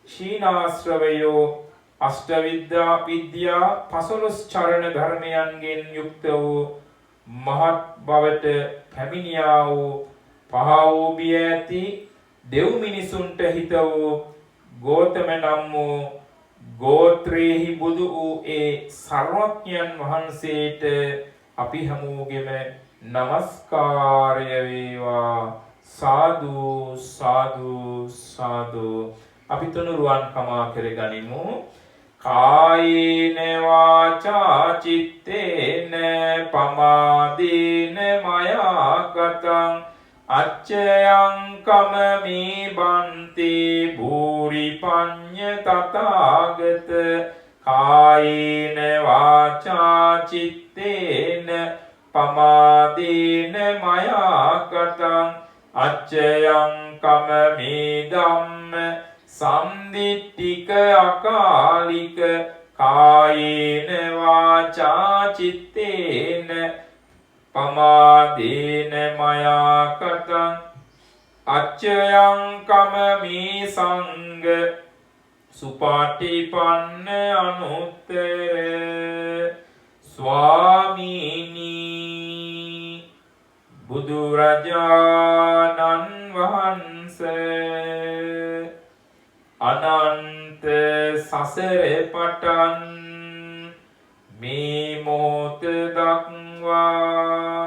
ශීනාශ්‍රවයෝ අෂ්ටවිද්‍යා විද්‍යා 15 චරණ ධර්මයන්ගෙන් යුක්ත වූ මහත් බවට පැමිණියා වූ පහ වූ බිය ඇති දෙව් මිනිසුන්ට හිත වූ ගෝතම නම් වූ ගෝත්‍රේහි බුදු වූ ඒ සර්වඥයන් වහන්සේට අපි හැමෝගෙම නමස්කාරය වේවා. සාදු සාදු සාදු. අපි තුනුරුවන් කමා කරගනිමු. කායේන වාචා චිත්තේන පමාදේන මයා ගතං අච්චයං කමමේ බන්තේ භූරි පඤ්ඤ තථාගත. කායේන වාචා චිත්තේන පමාදේන මයා ගතං අච්චයං කමමේ ධම්ම සම්දිට්ඨික අකාලික. කායේන වාචා චිත්තේන පමාදේන මයා කතං අච්චයං කමමේ සංඝ සුපාටිපන්න අනුත්තර. ස්වාමීනි බුදුරජාණන් වහන්සේ අනන්ත සසර පටන් මේ මොහොත දක්වා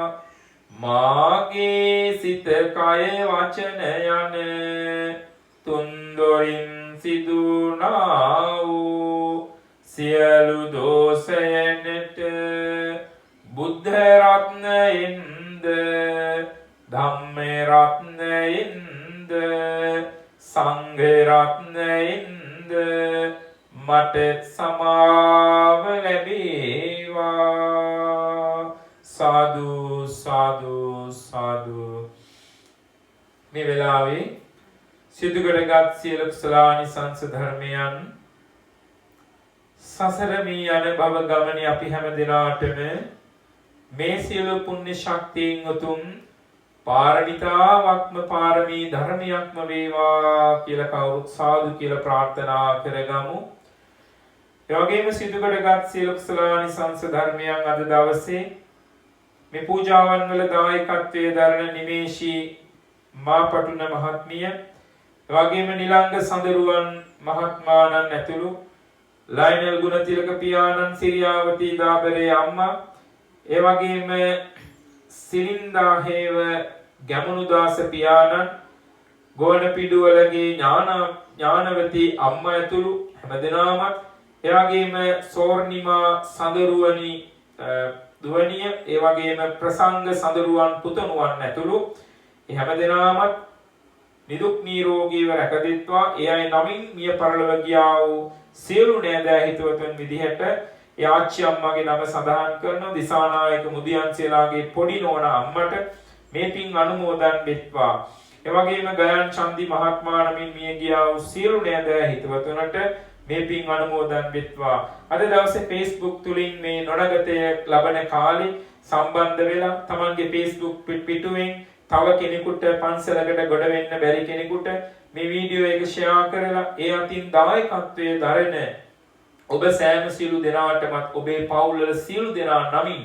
මාගේ සිත කය වචන යන තුන්දොරින් සිදුනා වූ සියලු දෝෂයන්ට බුද්ධ රත්නයෙන්ද ධම්ම රත්නයෙන්ද සංඝ රත්නයෙන්ද මට සමාව ලැබේවා. සාදු සාදු සාදු. මේ වෙලාවේ සිදු කරගත් සියලු කුසලානිසංස ධර්මයන් සසර මේ යන භව ගමනේ අපි හැම දිනාටම මේ සියලු පුණ්‍ය ශක්තියෙන් උතුම් පාරමිතාවක්ම පාරමී ධර්මයක්ම වේවා කියලා කවුරුත් සාදු කියලා ප්‍රාර්ථනා කරගමු. ඒ වගේම සිදු කරගත් සියලු කුසලානිසංස ධර්මයන් අද දවසේ මේ පූජාවන් වල දායකත්වයේ දරන නිමේෂී මාපටුන මහත්මිය, ඒ වගේම නිලංග සඳරුවන් මහත්මාණන් ඇතුළු ලයිනල් ගුණතිලක පියාණන්, සිරියාවතී දාබරේ අම්මා, ඒ වගේම සිලින්දා හේව ගැමුණුදාස පියාණන්, ගෝණපිඩුවලගේ ඥානවතී අම්මා ඇතුළු හැමදෙනාමත්, ඒ වගේම සෝර්ණිමා සඳරුවනි දුවනිය, ඒ වගේම ප්‍රසංග සඳරුවන් පුතණුවන් ඇතුළු හැමදෙනාමත් නිදුක් නිරෝගීව රැකදෙත්වා. ඒ අය නමින් මිය පරලොව ගියා වූ සියලු නෑදෑ හිතවතුන් විදිහට ඒ ආච්චි අම්මාගේ නම සඳහන් කරන දිසානායක මුදියන්සේලාගේ පොඩි නෝනා අම්මට මේ පින් අනුමෝදන් වෙත්වා. ඒ වගේම ගයන් චන්දි මහත්මයා නමින් මිය ගියා වූ සියලු නෑදෑ හිතවතුන්ට මේ පින් අනුමෝදන් වෙත්වා. අද දවසේ Facebook තුලින් මේ නොනගතය ලබන කාලේ සම්බන්ධ වෙලා තමන්ගේ Facebook පිටුවෙන් තව කෙනෙකුට පන්සලකට ගොඩ වෙන්න බැරි කෙනෙකුට මේ වීඩියෝ එක ෂෙයා කරලා ඒ අතින් දායකත්වයේ දරන ඔබ සෑම සියලු දෙනාටමත් ඔබේ පවුල්වල සියලු දෙනා නමින්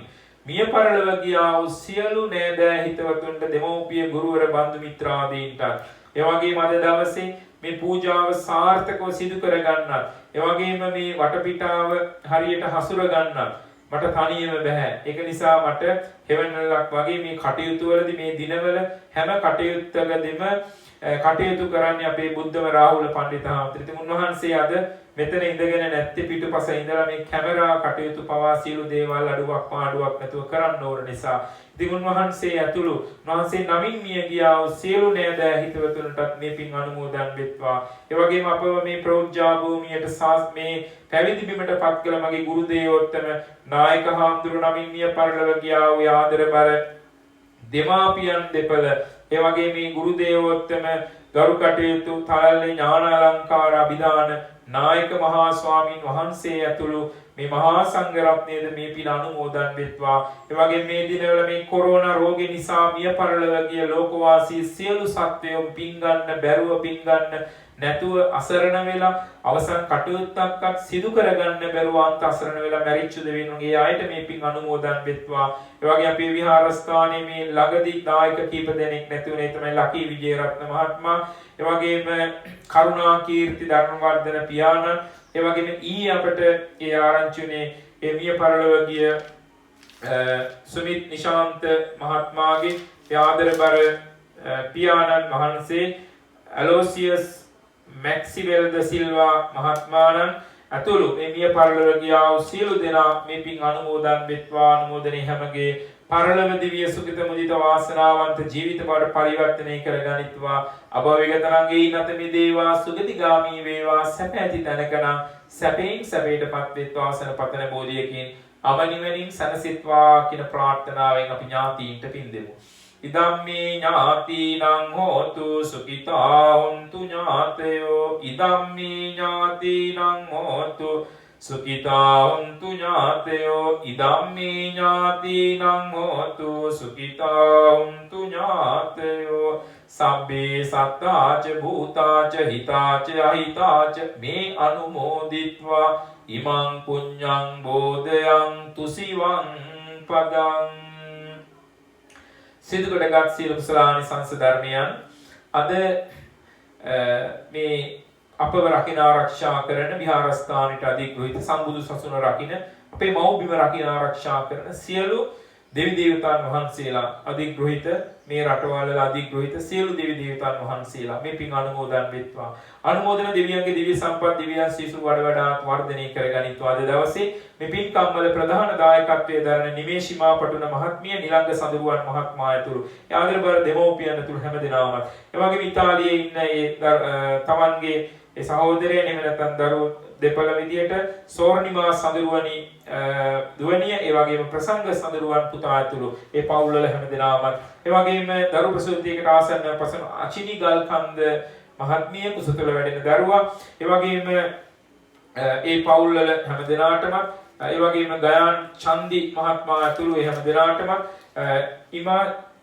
මිය පරලොව ගියා වූ සියලු නෑදෑ හිතවතුන්ට, දෙමව්පිය ගුරුවර බන්දු මිත්‍රාදීන්ට, ඒ වගේම අද දවසේ මේ පූජාව සාර්ථකව සිදු කර ගන්නත්, ඒ වගේම මේ වටපිටාව හරියට හසුර ගන්නත් මට තනියම බෑ. ඒක නිසා මට හෙවණලක් වගේ මේ කටයුතු වලදී මේ දිනවල හැම කටයුත්තකදීම කටයුතු කරන්නේ අපේ බුද්ධම රාහුල පඬිතුමා. උන්වහන්සේ අද මෙතන ඉඳගෙන නැත්te පිටුපස ඉඳලා මේ කැමරා කටයුතු පවා සියලු දේවල් අඩුවක් පාඩුවක් නැතුව කරන්න ඕන නිසා ඉතින් උන්වහන්සේ ඇතුළු උන්වහන්සේ නමින් මිය ගියා වූ සියලු නෑදෑ හිතවතුන්ටත් මේ පින් අනුමෝදන් වෙත්වා. ඒ වගේම අපව මේ ප්‍රෞජ්ජා භූමියට මේ පැවිදි බිමට පත් කළ මගේ ගුරු දේවෝත්තම නායක හාමුදුරු නමින් මිය පරලොව ගියා වූ ආදරබර දෙමාපියන් දෙපළ ඒ වගේ මේ ගුරු දේවෝත්තම ගරු කටයුතු තාලේ ඥානාලංකාර අභිදාන නායක මහා ස්වාමීන් වහන්සේ ඇතුළු මේ මහා සංඝ රත්නයේද මේ පින් අනුමෝදන් වෙත්වා. ඒ වගේ මේ දිනවල මේ කොරෝනා රෝගේ නිසා මිය පරලොව ගිය ලෝකවාසී සියලු සත්වයෝ පින් ගන්න බැරුව පින් ගන්න නැතුව අසරණ වෙලා අවසන් කටයුත්තක්වත් සිදු කරගන්න බැරුව අන්ත අසරණ වෙලා මැරිච්ච දෙවියන්ගේ ආයත මේ පින් අනුමෝදන් වෙත්වා. ඒ වගේ අපේ විහාරස්ථානයේ මේ ළඟදී දායක කීප දෙනෙක් නැතුනේ තමයි ලකී විජේරත්න මහත්මයා. ඒ වගේම කරුණා කීර්ති ධර්මවර්ධන පියාණන් ඒ වගේම අපට ඒ ආරංචිුනේ ඒ මිය පරලොව ගිය සුමිත් නිශාන්ත මහත්මයාගේ ආදරබර පියාණන් වහන්සේ ඇලෝසියස් මැක්සිවෙල් ද සිල්වා මහත්මයාණන් ඇතුළු මේ මිය පරලොව ගියා වූ සියලු දෙනා මේ පින් අනුමෝදන් වෙත්වා. අනුමෝදනයේ හැමගේ පරලොව දිව්‍ය සුඛිත මුදිත වාසනාවන්ත ජීවිත බවට පරිවර්තනය කරගනිත්වා. අභවවිගතනගේ නැත මිදේවා සුගතිගාමී වේවා සැප ඇති තැනකනම් සැපෙන් සැපයටපත් වෙත්වා. ආසන පතන බෝධියකින් අවනිවනින් සනසිත්වා කියන ප්‍රාර්ථනාවෙන් අපි ඥාතීන්ට පින් දෙමු. ඉදම්මේ ඥාතිනං හෝතු සුඛිතා හොන්තු ඥාතයෝ ඉදම්මේ ඥාතිනං හෝතු සුඛිතා හොන්තු ඥාතයෝ ඉදම්මේ ඥාතිනං හෝතු සුඛිතා හොන්තු ඥාතයෝ සබ්බේ සත්තාච භූතාච හිතාච අහිතාච මේ අනුමෝදිත්වා ඉමං පුඤ්ඤං බෝධයං තුසිවං පදං. සිදු කොටගත් සියලු කුසලානිසංස ධර්මයන් අද මේ අපව රකින ආරක්ෂා කරන විහාරස්ථානයට අධිග්‍රහිත සම්බුදු සසුන රකින අපේ මව්බිම රකින ආරක්ෂා කරන සියලු දෙවි දේවතාන් වහන්සේලා අධිග්‍රහිත මේ රටවල අධිග්‍රහිත සියලු දෙවි දේවතාන් වහන්සේලා මේ පින් අනුමෝදන් වෙත්වා. අනුමෝදන දෙවියන්ගේ දිව්‍ය සම්පත් දිව්‍යයන් සිසු වඩාත් වර්ධනය කරගනිත්වා. අද දවසේ මේ පින්කම් වල ප්‍රධාන දායකත්වයේ දරන නිමේෂිමා පටුන මහත්මිය නිලංග සඳරුවන් මහත්මයා ඇතුළු ආදරබර දෙමෝපියන් ඇතුළු හැමදෙනාම ඒ වගේම ඉතාලියේ ඉන්න ඒ තමන්ගේ ඒ සහෝදරයන් එහෙම නැත්නම් දරුවෝ දෙපළ විදියට සෝර්ණිමා සඳරුවනි දුවනිය ඒ වගේම ප්‍රසංග සඳරුවන් පුතා ඇතුළු ඒ පවුල් වල හැමදෙනාම ඒ වගේම දරු ප්‍රසූතියකට ආසන්න පසන අචිනි ගල්කන්ද මහත්මිය කුසතල වැඩෙන දරුවා ඒ වගේම ඒ පවුල් වල හැමදෙනාටම ඒ වගේම ගයාන් චන්දි මහත්මයා ඇතුළු ඒ හැමදෙනාටම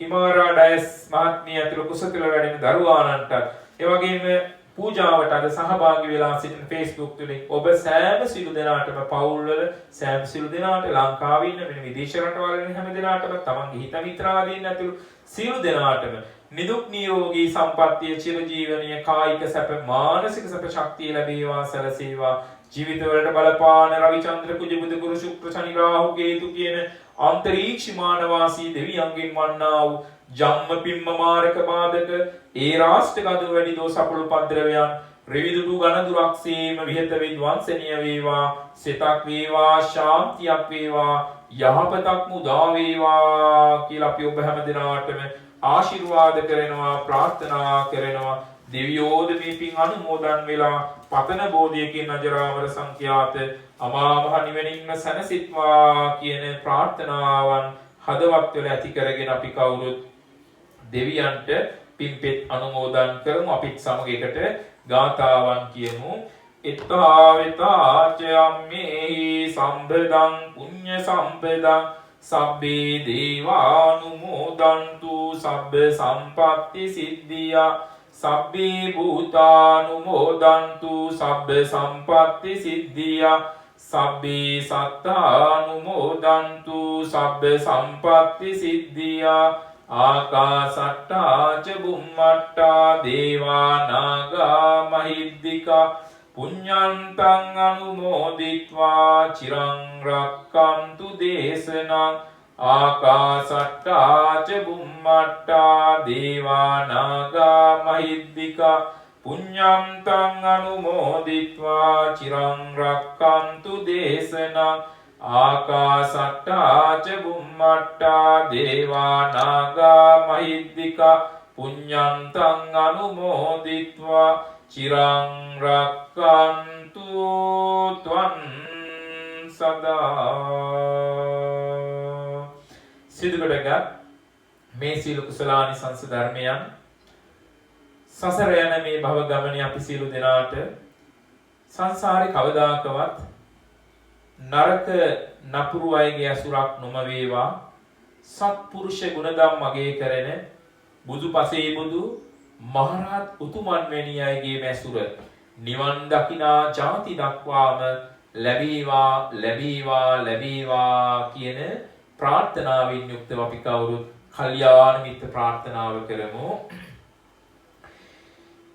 ඉමාරා ඩයස් මහත්මිය ඇතුළු කුසතල වැඩෙන දරුවානන්ට ඒ වගේම පූජාවට අද සහභාගී වෙලා සිටින Facebook තුලින් ඔබ සෑම සිළු දෙනාටම පවුල් වල සෑම සිළු දෙනාට ලංකාවේ ඉන්න වෙන විදේශ රටවල ඉන්න හැම දෙනාටම තමන්ගේ හිත මිත්‍රාදීන් ඇතුළු සිළු දෙනාටම නිදුක් නිරෝගී සම්පන්නිය චිරජීවනීය කායික සැප මානසික සැප ශක්තිය ලැබේවා සැලසේවා. ජීවිතවලට බලපාන රවිචන්ද්‍ර කුජ බුධ ගුරු ශුක්‍ර ශනි රාහු කේතු කියන අන්තරීක්ෂමාන වාසී දෙවියන්ගෙන් වන්නා වූ ජම්ම පිම්ම මාරක බාධක ඒ රාෂ්ට්‍ර ගතු වැඩි දෝ සපුළු පද්‍රවයන් රිවිදුටු ගණදුරක්සේම විහෙත විද්වංසනීය වේවා. සිතක් වේවා ශාන්තියක් වේවා යහපතක් මුදා වේවා කියලා අපි ඔබ හැම දිනාටම ආශිර්වාද කරනවා ප්‍රාර්ථනා කරනවා. දෙවියෝද මේ පින් අනුමෝදන් වෙලා පතන බෝධියකින් අජරාමර සංඛ්‍යාත අමා මහ නිවනින්ම සැනසෙත්වා කියන ප්‍රාර්ථනාවන් හදවත් වල ඇති කරගෙන අපි කවුරුත් දෙවියන්ට පින්පෙත් අනුමෝදන් කරමු. අපිත් සමග එකට ගාථාවන් කියමු. එත්තාවිතාච අම්මේහි සම්බදං පුඤ්ඤ සම්පදං සබ්බේ දේවානුමෝදන්තු සබ්බ සම්පත්ති සිද්ධියා සබ්බේ භූතානුමෝදන්තු සබ්බ සම්පත්ති සිද්ධියා සබ්බේ සත්තානුමෝදන්තු සබ්බ සම්පත්ති සිද්ධියා ආකාසට්ටා ච බුම්මට්ටා දේවා නාග මහිද්దికා පුඤ්ඤන්තං අනුමෝදිත්වා චිරං රක්칸තු දේශනං ආකාසට්ටා ච බුම්මට්ටා දේවා නාග මහිද්దికා පුඤ්ඤන්තං අනුමෝදිත්වා චිරං රක්칸තු දේශනං ආකාසට්ටා ච බුම්මට්ටා දේවා නාග මහිද්దికා පුඤ්ඤන්තං අනුමෝදිත්වා චිරං රක්칸තු ත්වං සදා. සිදුකඩගත් මේ සීල කුසලානිසංස ධර්මයන් සසර යන මේ භව ගමනේ අපි සියලු දෙනාට සංසාරේ කවදාකවත් නරක නපුරු අයගේ අසුරක් නොම වේවා. සත්පුරුෂ ගුණධම් අගය කරන බුදුපසේ බුදු මහරහත් උතුමන් වැනි අයගේ මැසුර නිවන් දකිනා ජාති දක්වාම ලැබේවා ලැබේවා ලැබේවා කියන ප්‍රාර්ථනාවෙන් යුක්තව අපි කවුරුත් කල්යාණ මිත්‍ර ප්‍රාර්ථනාව කරමු.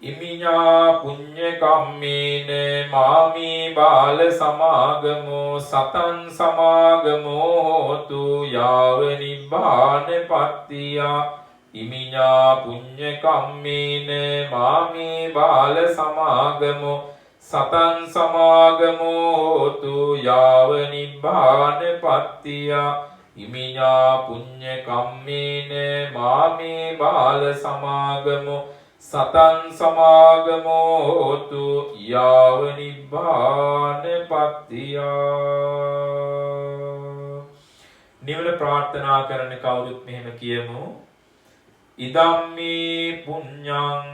ඉමිඤා පුඤ්ඤ කම්මේන මාමේ බාල සමාගමෝ සතං සමාගමෝ හෝතු යාව නිබ්බාන පත්තියා. ඉමිඤා පුඤ්ඤ කම්මේන මාමේ බාල සමාගමෝ සතං සමාගමෝ හෝතු යාව නිබ්බාන පත්තියා. ඉමිඤා පුඤ්ඤ කම්මේන මාමේ බාල සමාගමෝ සතං සමාගමෝ හෝතු යාව නිබ්බාන පත්තියා. නිවන ප්‍රාර්ථනා කරන කවුරුත් මෙහෙම කියමු. ඉදම්මේ පුඤ්ඤං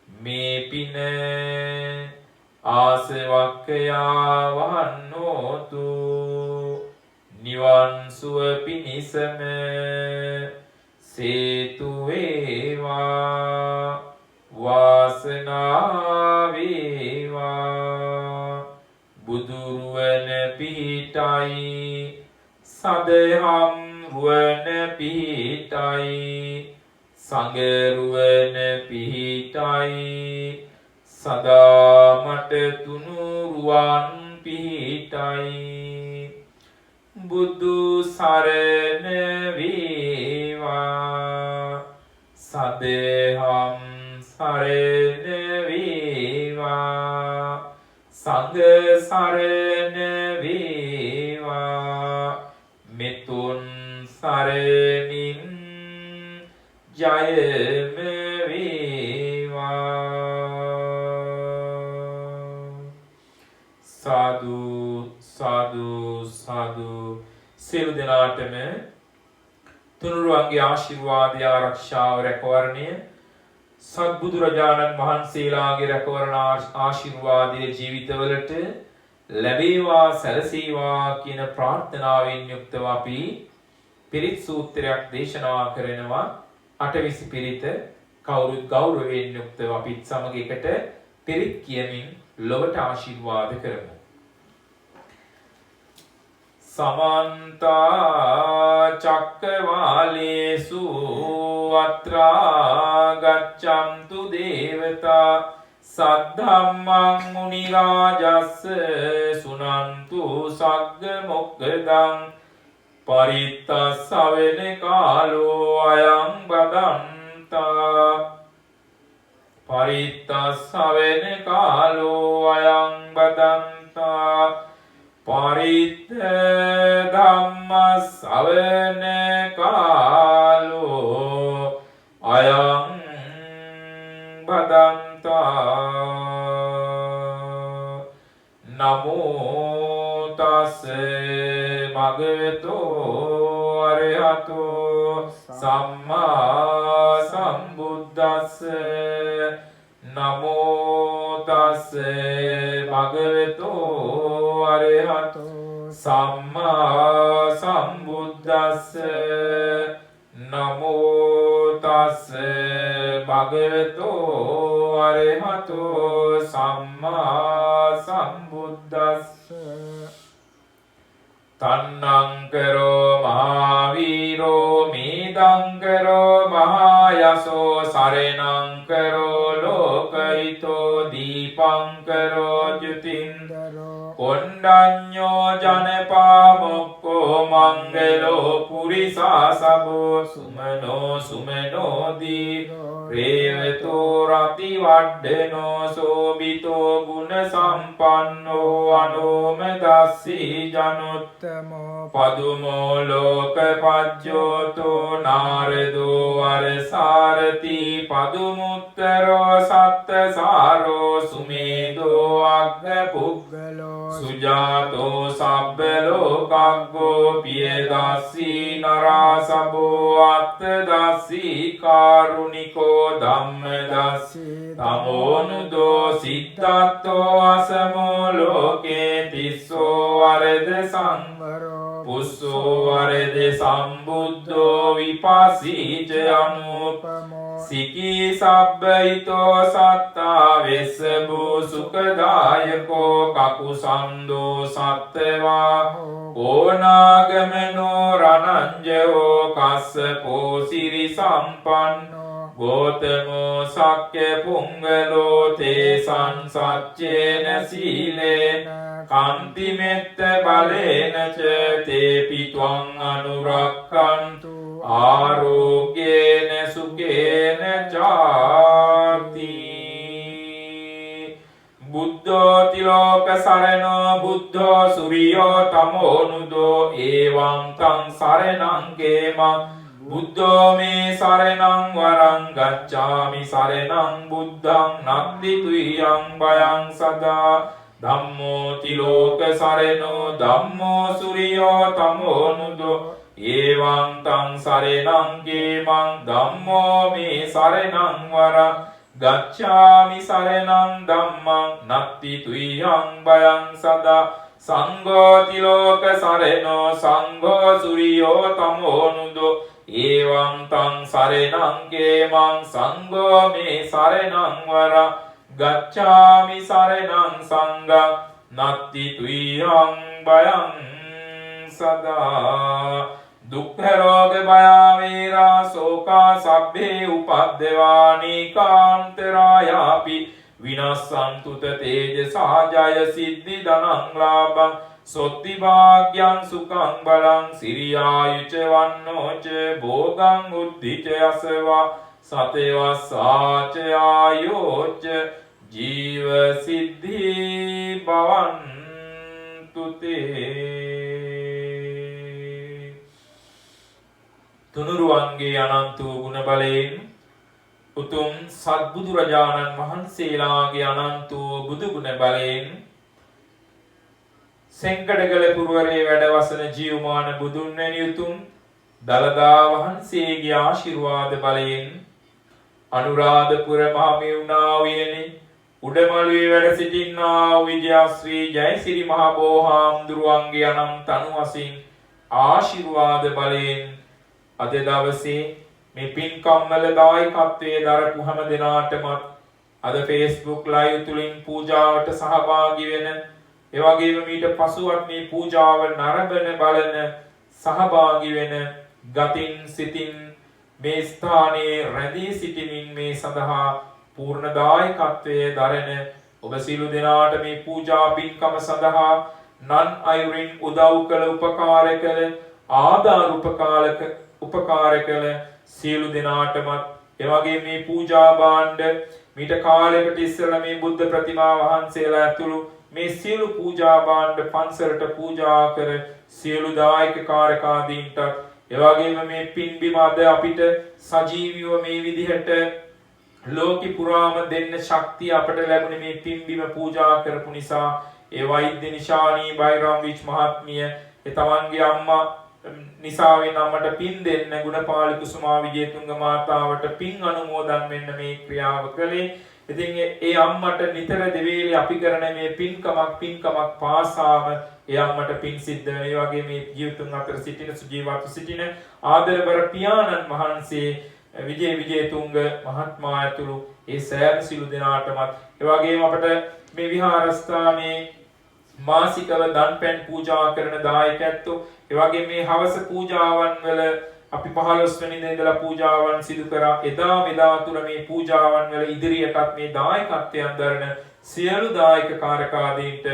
මේ පින ආසවක්ඛයා වහන්නෝතු නිවන් සුව පිණිසම සේතු වේවා වාසනාව වේවා. බුදුරුවන පිහිටයි සදහම් රුවන පිහිටයි සංගරුවන පිහිටයි සදා මට තුනුරුවන් පිහිටයි. බුදු සරණ වේවා සදහම් සරණ වේවා සංඝ සරණ වේවා මෙතුන් සරණින් ජයම වේවා. සාදු සාදු සාදු. සියලු දෙනාටම තුනුරුවන්ගේ ආශිර්වාදය ආරක්ෂාව රැකවරණය සත්බුදුරජාණන් වහන්සේලාගේ රැකවරණ ආශිර්වාදය ජීවිතවලට ලැබේවා සැලසේවා කියන ප්‍රාර්ථනාවෙන් යුක්තව අපි පිරිත් සූත්‍රයක් දේශනා කරනවා. අටවිසි පිරිත කවුරුත් ගෞරවයෙන් යුක්තව අපිත් සමග එකට පිරිත් කියමින් ලොවට ආශිර්වාද කරමු. समन्ता चक्रवालेषु अत्रा गच्छन्तु देवता सद्धम्मं मुनिराजस् सुनन्तु सग्ग मोक्खदं परित्तस्सवेन कालो अयं बदन्ता परित्तस्सवेन कालो अयं बदन्ता පරිත්ත ධම්මස්සවන කාලෝ අයං බදන්තා. නමෝ තස් භගවතෝ අරහතෝ සම්මා සම්බුද්දස්ස. නමෝ තස් භගවතෝ අරහතෝ සම්මා සම්බුද්දස්ස. නමෝ තස් භගවතෝ අරහතෝ සම්මා සම්බුද්දස්ස. තන්නංකරෝ මහාවීරෝ මේදංකරෝ මහායසෝ සරණංකරෝ ලෝකහිතෝ දීපං මංකරෝ ජුතින් කොණ්ඩඤ්ඤෝ ජනපාමොක්කෝ මංගලෝ පුරිසා සබෝ සුමනෝ සුමනෝදී ප්‍රේවතෝ රති වඩ්ඩනෝ සෝබිතෝ ගුණ සම්පන්නෝ අනෝම දස්සී ජනොත්තමෝ පදුමෝ ලෝක පජ්ජෝතෝ නාරදෝ අරසාරති පදුමුත්තරෝ සත්තසාරෝ සුමේදෝ අග්ග පුග්ගලෝ සුජාතෝ සබ්බ ලෝකග්ගෝ පියදස්සී නරාසබෝ අත්තදස්සී කාරුණිකෝ ධම්මදස්සී තමෝනුදෝ සිද්ධාත්තෝ අසමෝ ලෝකේ තිස්සෝ වරද සංවරෝ පුස්සෝ වරද සම්බුද්ධෝ විපස්සීච අනුපමෝ සිකී සබ්බයිතෝ සත්තා වෙස්සබෝ සුඛදායකෝ කකුසන්දෝ සත්තවා ඕනාගමනෝ රණංජයෝ කස්සපෝ සිරි සම්පන්නෝ ගෝතමෝ සක්්‍ය පුංගලෝ තේසං සච්චේන සීලේන කන්තිමෙත්ත බලේන ච තේපි ත්වං අනුරක්ඛන්තු ආරෝග්‍යේන සුඛේන චාති බුද්ධෝ තිලෝක සරණෝ බුද්ධෝ සුරියෝ තමෝනුදෝ එවං තං සරණං කේමං බුද්ධෝ මේ සරණං වරං ගච්ඡාමි සරණං බුද්ධං නත්ති තුයං භයං සදා ධම්මෝ තිලෝක සරණෝ ධම්මෝ සුරියෝ තමෝනුදෝ එවං තං සරණං කේමං ධම්මෝ මේ සරණං වරං ගච්ඡාමි සරණං ධම්මං නත්ති තුයං භයං සදා සංඝෝ තිලෝක සරණෝ සංඝෝ සුරියෝ තමෝනුදෝ එවං තං සරණං කේමං සංඝෝ මේ සරණං වරං ගච්ඡාමි සරණං සංඝං නත්ති තුයං භයං සදා දුක්ඛ රෝග භය වේරා ශෝකා සබ්බේ උපද්දවානි කාන්තරායාපි විනස්සන්තු තේජසා ජය සිද්ධි ධනං ලාභං සොත්ති භාග්‍යං සුඛං බලං සිරියායුච වන්නෝච භෝගං උද්ධිච යසවා සතේවස්සාච ආයෝච ජීව සිද්ධි භවන්තු තේ තුනුරුවන්ගේ අනන්ත වූ ගුණ බලයෙන් උතුම් සත්බුදුරජාණන් වහන්සේලාගේ අනන්ත වූ බුදු ගුණ බලයෙන් සෙන්කඩගල පුරවරේ වැඩවසන ජීවමාන බුදුන් වැනි උතුම් දළදා වහන්සේගේ ආශිර්වාද බලයෙන් අනුරාධපුර මහමෙවුනා උයනේ උඩමළුවේ වැඩ සිටින්නා විජයශ්‍රී ජයසිරි මහ බෝහාමුදුරුවන්ගේ අනන්ත අනුවසින් ආශිර්වාද බලයෙන් අද දවසේ මේ පින්කම් වල දායකත්වයේ දරපු හැම දිනාටම අද Facebook live තුලින් පූජාවට සහභාගී වෙන ඒ වගේම මීට පසුවත් මේ පූජාව නරඹන බලන සහභාගී වෙන ගතින් සිතින් මේ ස්ථානයේ රැඳී සිටිමින් මේ සඳහා පූර්ණ දායකත්වයේ දරන ඔබ සියලු දෙනාට මේ පූජා පින්කම සඳහා නන් අයුරින් උදව් කළ උපකාර කළ ආධාර උපකාර කළ සියලු දෙනාටම එවැගේ මේ පූජා භාණ්ඩ මීට කාලයකට ඉස්සෙල්ලා මේ බුද්ධ ප්‍රතිමා වහන්සේලා ඇතුළු මේ සියලු පූජා භාණ්ඩ පන්සලට පූජා කර සියලු දායක කාර්යකාදීන්ට එවැගේම මේ පින්බිම අද අපිට සජීවීව මේ විදිහට ලෝකෙ පුරාම දෙන්න ශක්තිය අපට ලැබුණේ මේ පින්බිම පූජා කරපු නිසා ඒ වෛද්‍ය නිශානී බයිරම්විච් මහත්මිය ඒ තමන්ගේ අම්මා නිසාවෙන් අම්මට පින් දෙන්න ගුණපාලි කුසුමා විජේතුංග මාතාවට පින් අනුමෝදන් වෙන්න මේ ක්‍රියාව කළේ. ඉතින් ඒ අම්මට නිතර දෙවේලේ අපි කරන මේ පින්කමක් පාසාම ඒ අම්මට පින් සිද්ධ වෙන. ඒ වගේ මේ ජීවිතුන් අතර සිටින සුජීවත්ව සිටින ආදරබර පියාණන් වහන්සේ විජේතුංග මහත්මයා ඇතුළු ඒ සෑම සිළු දෙනාටම ඒ වගේම අපට මේ විහාරස්ථානයේ මාසිකව දන්පැන් පූජා කරන දායකයන්තු ඒ වගේ මේ හවස පූජාවන් වල අපි 15 වෙනිදා ඉඳලා පූජාවන් සිදු කරා. එදා මෙදා තුර මේ පූජාවන් වල ඉදිරියටත් මේ දායකත්වයන් දරන සියලු දායක කාරකාදීන්ට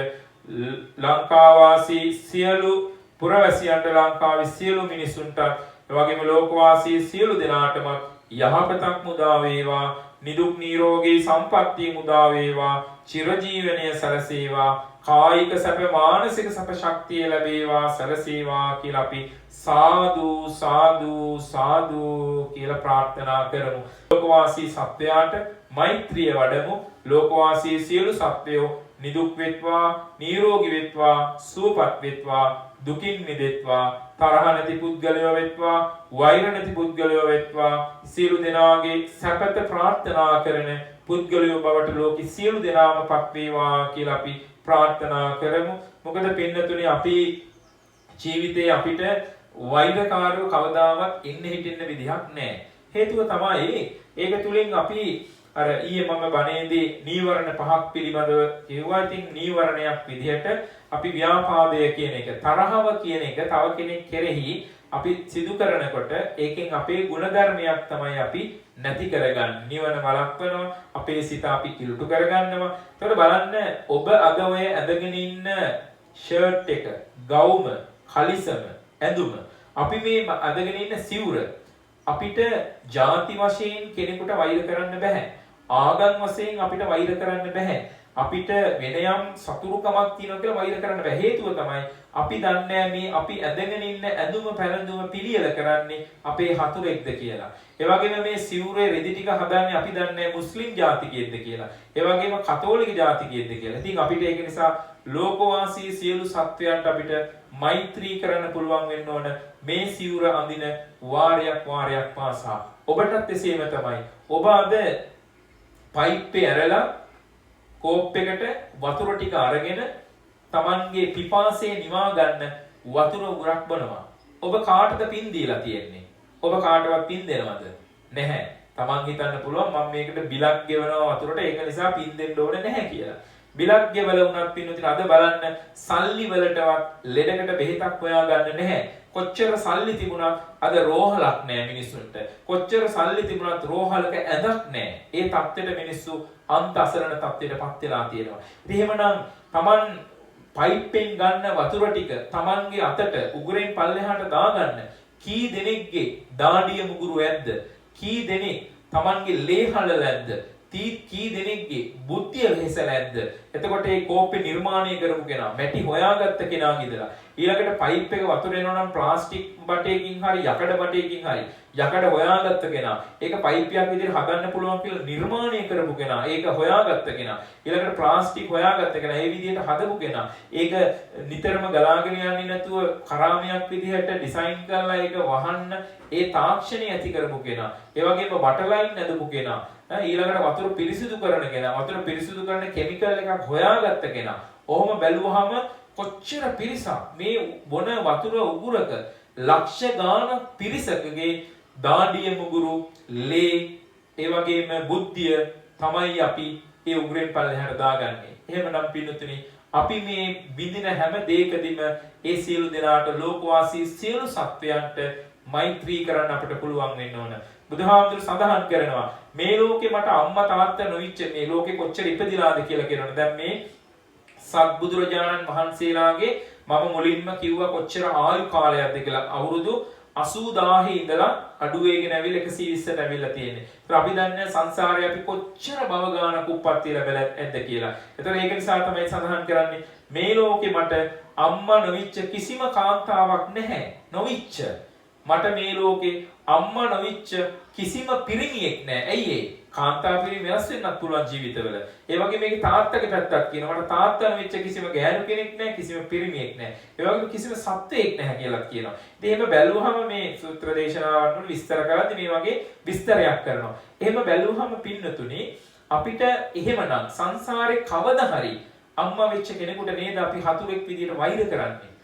ලංකාවාසී සියලු පුරවැසියන්ට ලංකාවේ සියලු මිනිසුන්ට එවැගේම ලෝකවාසී සියලු දෙනාටම යහපතක් මුදා වේවා නිදුක් නිරෝගී සම්පන්නිය මුදා වේවා චිරජීවනයේ සැලසේවා කායික සැප මානසික සැප ශක්තිය ලැබේවා සැලසේවා කියලා අපි සාදු සාදු සාදු කියලා ප්‍රාර්ථනා කරමු. ලෝකවාසී සත්වයාට මෛත්‍රිය වඩමු. ලෝකවාසී සියලු සත්වයෝ නිදුක් වෙත්වා නිරෝගී වෙත්වා සුවපත් වෙත්වා දුකින් මිදෙත්වා තරහ නැති පුද්ගලයෝ වෙත්වා වෛර නැති පුද්ගලයෝ වෙත්වා සියලු දෙනාගේ සැපත ප්‍රාර්ථනා කරන පුද්ගලයෝ බවට ලෝකෙ සියලු දෙනාමපත් වේවා කියලා අපි ප්‍රාර්ථනා කරමු. මොකද පින්නතුනි අපි ජීවිතේ අපිට වෛරකාරයෝ කවදාවත් ඉන්න හිටින්න විදිහක් නැහැ. හේතුව තමයි ඒක තුලින් අපි අර ඊයේ මම බණේදී නීවරණ පහක් පිළිබඳව කිව්වා. ඉතින් නීවරණයක් විදිහට අපි ව්‍යාපාදය කියන එක තරහව කියන එක තව කෙනෙක් කෙරෙහි අපි සිදු කරනකොට ඒකෙන් අපේ ගුණධර්මයක් තමයි අපි නැති කරගන්නේ. නිවන වළක්වනවා. අපේ සිත අපි කිලුටු කරගන්නවා. ඒතකොට බලන්න ඔබ අද ඔය ඇඳගෙන ඉන්න ෂර්ට් එක, ගවුම, කලිසම, ඇඳුම අපි මේ අඳගෙන ඉන්න සිවුර අපිට ಜಾති වශයෙන් කෙනෙකුට වෛර කරන්න බෑ. ආගම් වශයෙන් අපිට වෛර කරන්න බෑ. අපිට වෙන යම් සතුරුකමක් තියෙනවා කියලා වෛර කරන්න බෑ. හේතුව තමයි අපි දන්නේ මේ අපි ඇඳගෙන ඉන්න ඇඳුම පැළඳුම පිළියෙල කරන්නේ අපේ හතුරෙක්ද කියලා. ඒ වගේම මේ සිවුරේ රෙදි ටික හදන්නේ අපි දන්නේ මුස්ලිම් ජාතිකයෙක්ද කියලා. ඒ වගේම කතෝලික ජාතිකයෙක්ද කියලා. ඉතින් අපිට ඒක නිසා ලෝකවාසී සියලු සත්වයන්ට අපිට මෛත්‍රී කරන්න පුළුවන් වෙන්න ඕන මේ සිවුර අඳින වාරයක් පාසා. ඔබටත් එසේම තමයි. ඔබ අද පයිප්පේ ඇරලා කෝප් එකට වතුර ටික අරගෙන Tamanගේ පිපාසය නිවා ගන්න වතුර උගුරක් බොනවා. ඔබ කාටද පින් දීලා තියෙන්නේ? ඔබ කාටවත් පින් දෙනවද? නැහැ. Taman හිතන්න පුළුවන් මම මේකට බිලක් ගෙවනවා වතුරට ඒක නිසා පින් දෙන්න ඕනේ නැහැ කියලා. බිලක් ගෙවල උනත් පින්නුතින අද බලන්න සල්ලි වලටවත් ලෙඩකට බෙහෙතක් හොයාගන්න නැහැ. කොච්චර සල්ලි තිබුණත් අද රෝහලක් නැහැ මිනිස්සුන්ට. කොච්චර සල්ලි තිබුණත් රෝහලක ඇඳක් නැහැ. ඒ තත්ත්වෙට මිනිස්සු අන්ත අසරණ තත්ත්වයටපත් වෙලා තියෙනවා. ඉතින් එහෙමනම් Taman පයිප්පෙන් ගන්න වතුර ටික Tamanගේ අතට උගුරෙන් පල්ලෙහාට දාගන්න කී දෙනෙක්ගේ දාඩිය මුගුරු ඇද්ද? කී දෙනෙක් Tamanගේ ලේ හලල ඇද්ද? කී දෙනෙක්ගේ බුද්ධිය වෙහෙසලා ඇද්ද? එතකොට මේ කෝප්පේ නිර්මාණය කරපු කෙනා මැටි හොයාගත්ත කෙනාගේ ඉඳලා ඊළඟට පයිප් එක වතුර එනවා නම් ප්ලාස්ටික් බටයකින් හරි යකඩ බටයකින් හරි යකඩ හොයාගත්ත කෙනා ඒක පයිප්පයක් විදිහට හදන්න පුළුවන් කියලා නිර්මාණය කරපු කෙනා ඒක හොයාගත්ත කෙනා ඊළඟට ප්ලාස්ටික් හොයාගත්ත කෙනා ඒ විදිහට හදපු කෙනා ඒක නිතරම ගලාගෙන යන්නේ නැතුව කරාමයක් විදිහට ඩිසයින් කරලා ඒක වහන්න ඒ තාක්ෂණය ඇති කරපු කෙනා ඒ වගේම බටර් ලයින් ඇදපු කෙනා ඊළඟට වතුර පිරිසිදු කරන කෙනා වතුර පිරිසිදු කරන කිමිකල් එකක් හොයාගත්ත කෙනා ඔහොම බැලුවහම කොච්චර පිරිසක් මේ බොන වතුර උගුරක ලක්ෂ ගාණක් පිරිසකගේ දාඩිය මුගුරු ලේ ඒ වගේම බුද්ධිය තමයි අපි ඒ උගුරෙන් පල්ලෙහාට දාගන්නේ. එහෙමනම් පින්නතුනි අපි මේ විඳින හැම දෙයකදීම ඒ සියලු දෙනාට ලෝකවාසී සියලු සත්වයන්ට මෛත්‍රී කරන්න අපිට පුළුවන් වෙන්න ඕන. බුදුහාමුදුරු සඳහන් කරනවා මේ ලෝකේ මට අම්මා තාත්තා නොවිච්ච මේ ලෝකේ කොච්චර ඉපදිලාද කියලා කියනවා. දැන් මේ සත්බුදුරජාණන් වහන්සේලාගේ මම මුලින්ම කිව්වා කොච්චර ආයු කාලයක්ද කියලා. අවුරුදු 80000 ඉඳලා අඩු වෙගෙන ඇවිල්ලා 120ට ඇවිල්ලා තියෙන්නේ. ඒත් අපි දන්නේ සංසාරේ අපි කොච්චර භව ගානක් උප්පත්ති ලැබලා ඇද්ද කියලා. ඒතර ඒක නිසා තමයි සඳහන් කරන්නේ මේ ලෝකේ මට අම්මා නොවිච්ච කිසිම කාන්තාවක් නැහැ. නොවිච්ච මට මේ ලෝකේ අම්මා නොවිච්ච කිසිම පිරිමියෙක් නැහැ. ඇයි ඒ? කාන්තා පිරිමි වෙනස් වෙන්නත් පුළුවන් ජීවිතවල. ඒ වගේ මේකේ තාත්තගේ පැත්තක් කියනවා. මට තාත්තා නොවිච්ච කිසිම ගෑනු කෙනෙක් නැහැ, කිසිම පිරිමියෙක් නැහැ. ඒ වගේම කිසිම සත්වයෙක් නැහැ කියලා කියනවා. ඉතින් එහෙම බැලුවහම මේ සූත්‍ර දේශනාවන් වල විස්තර කරද්දී මේ වගේ විස්තරයක් කරනවා. එහෙම බැලුවහම පින්නතුනේ අපිට එහෙමනම් සංසාරේ කවදා හරි අම්මා වෙච්ච කෙනෙකුට නේද අපි හතුරෙක් විදියට වෛර කරන්නේ.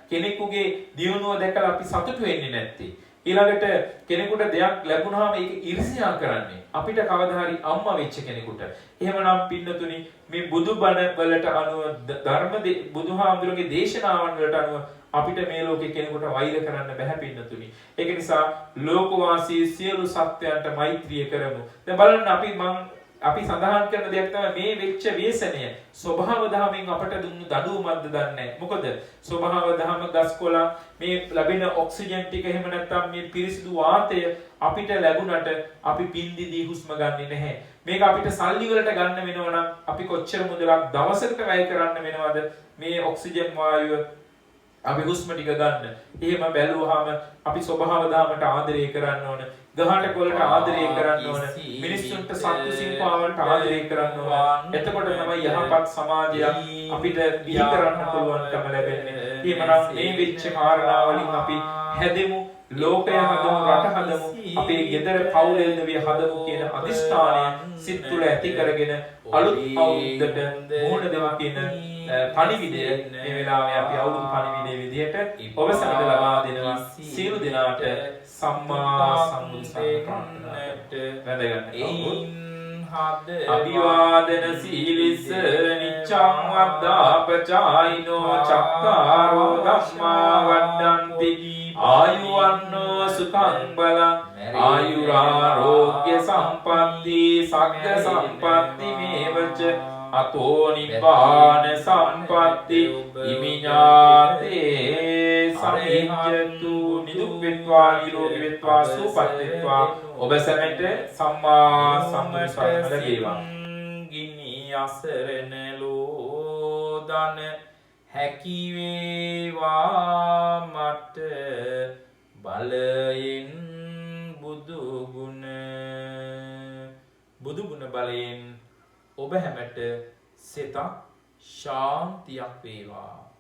කෙනෙකුගේ දියුණුව දැකලා අපි සතුටු වෙන්නේ නැත්තේ. ඊළඟට කෙනෙකුට දෙයක් ලැබුණාම ඒක ඊර්ෂ්‍යා කරන්නේ. අපිට කවදා හරි අම්මා වෙච්ච කෙනෙකුට. එහෙමනම් පින්නතුනි මේ බුදුබණ වලට අනුව ධර්ම බුදුහාමුදුරගේ දේශනාවන් වලට අනුව අපිට මේ ලෝකේ කෙනෙකුට වෛර කරන්න බෑ පින්නතුනි. ඒක නිසා ලෝකවාසී සියලු සත්වයන්ට මෛත්‍රිය කරමු. දැන් බලන්න අපි මං අපි සඳහන් කරන දෙයක් තමයි මේ වෙච්ච ව්‍යසනය ස්වභාව ධර්මයෙන් අපට දුන්නු දඬුවමක්ද දන්නේ නැහැ. මොකද ස්වභාව ධර්ම ගස්කොළන් මේ ලැබෙන ඔක්සිජන් ටික එහෙම නැත්නම් මේ පිරිසිදු වාතය අපිට ලැබුණට අපි පින්දිදී හුස්ම ගන්නෙ නැහැ. මේක අපිට සල්ලි වලට ගන්න වෙනවා නම් අපි කොච්චර මුදලක් දවසකට වැය කරන්න වෙනවද මේ ඔක්සිජන් වායුව අපි හුස්ම ටික ගන්න. එහෙම බැලුවාම අපි ස්වභාව ධර්මයට ආදරය කරන්න ඕන. ගහට කොළට ආදරය කරන්න ඕන. මිනිස්සුන්ට සත්තු සිංහාවන්ට ආදරය කරන්න ඕන. එතකොට තමයි යහපත් සමාජයක් අපිට බිහි කරන්න පුළුවන්කම ලැබෙන්නේ. එහෙමනම් මේ වෙච්ච කාරණා වලින් අපි හැදෙමු, ලෝකය හදමු, රට හදමු, අපේ ගෙදර පවුලෙන්ද විය හදමු කියන අදිෂ්ඨානය සිත් තුළ ඇති කරගෙන අලුත් අවුරුද්දට මුහුණ දෙමු කියන පණිවිඩය මේ වෙලාවේ අපි අවුරුදු පණිවිඩයේ විදිහට ඔබ සැමට ලබා දෙනවා. සියලු දෙනාට සම්මා සම්බුදු සරණට වැඳගන්න. අභිවාදන සීලිස නිච්ඡං වද්දාපචායිනෝ චක්කාරෝ ධම්මා වඩ්ඩන්ති ආයුවන්නෝ සුඛං බලං ආයුරාෝග්‍ය සම්පatti සග්ග සම්පatti මේවච අතෝ නිබ්බාන සම්පatti ඉමිඤාතේ සමිඤ්ඤතු නිදුක් වෙත්වා නිරෝගී වෙත්වා සුවපත් වෙත්වා ඔබ සැමට සම්මා සම්බුදු සරණ ලැබේවා. ගිනි අසරණ ලෝදන හැකි වේවා මට බලයෙන් බුදු ගුණ බලයෙන් ඔබ හැමට සිතක් ශාන්තියක් වේවා.